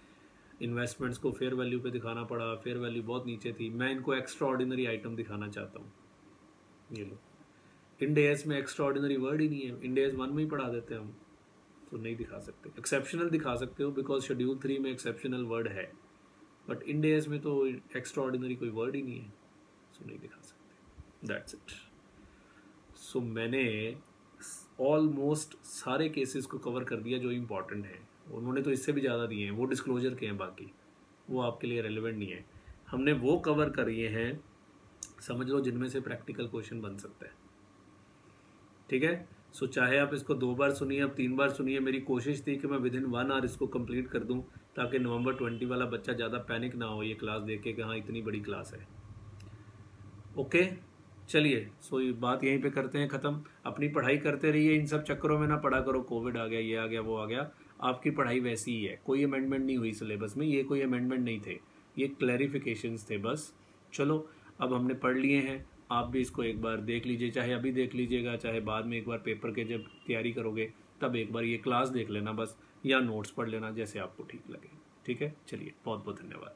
इन्वेस्टमेंट्स को फेयर वैल्यू पे दिखाना पड़ा, फेयर वैल्यू बहुत नीचे थी। मैं इनको एक्स्ट्रा ऑर्डिनरी आइटम दिखाना चाहता हूँ, ये लो। इंड AS में एक्स्ट्रा ऑर्डिनरी वर्ड ही नहीं है, इंड AS 1 में ही पढ़ा देते हैं हम, तो नहीं दिखा सकते। एक्सेप्शनल दिखा सकते हो बिकॉज शेड्यूल 3 में एक्सेप्शनल वर्ड है, बट इंड AS में तो एक्स्ट्रा ऑर्डिनरी कोई वर्ड ही नहीं है, सो नहीं दिखा सकते। That's it. सो मैंने ऑलमोस्ट सारे केसेस को कवर कर दिया जो इम्पॉर्टेंट हैं। उन्होंने तो इससे भी ज़्यादा दिए हैं, वो डिस्क्लोजर के हैं, बाकी वो आपके लिए रेलेवेंट नहीं है। हमने वो कवर करिए हैं, समझ लो, जिनमें से प्रैक्टिकल क्वेश्चन बन सकता है। ठीक है, सो चाहे आप इसको 2 बार सुनिए, अब 3 बार सुनिए। मेरी कोशिश थी कि मैं विदिन 1 आवर इसको कंप्लीट कर दूं, ताकि नवंबर 20 वाला बच्चा ज़्यादा पैनिक ना हो ये क्लास देख के कि हाँ इतनी बड़ी क्लास है। ओके, चलिए सो ये बात यहीं पे करते हैं ख़त्म। अपनी पढ़ाई करते रहिए, इन सब चक्करों में ना पढ़ा करो, कोविड आ गया, ये आ गया, वो आ गया। आपकी पढ़ाई वैसी ही है, कोई अमेंडमेंट नहीं हुई सिलेबस में, ये कोई अमेंडमेंट नहीं थे, ये क्लैरिफिकेशंस थे बस। चलो अब हमने पढ़ लिए हैं, आप भी इसको एक बार देख लीजिए, चाहे अभी देख लीजिएगा, चाहे बाद में एक बार पेपर के जब तैयारी करोगे तब एक बार ये क्लास देख लेना बस, या नोट्स पढ़ लेना, जैसे आपको ठीक लगे। ठीक है, चलिए बहुत बहुत धन्यवाद।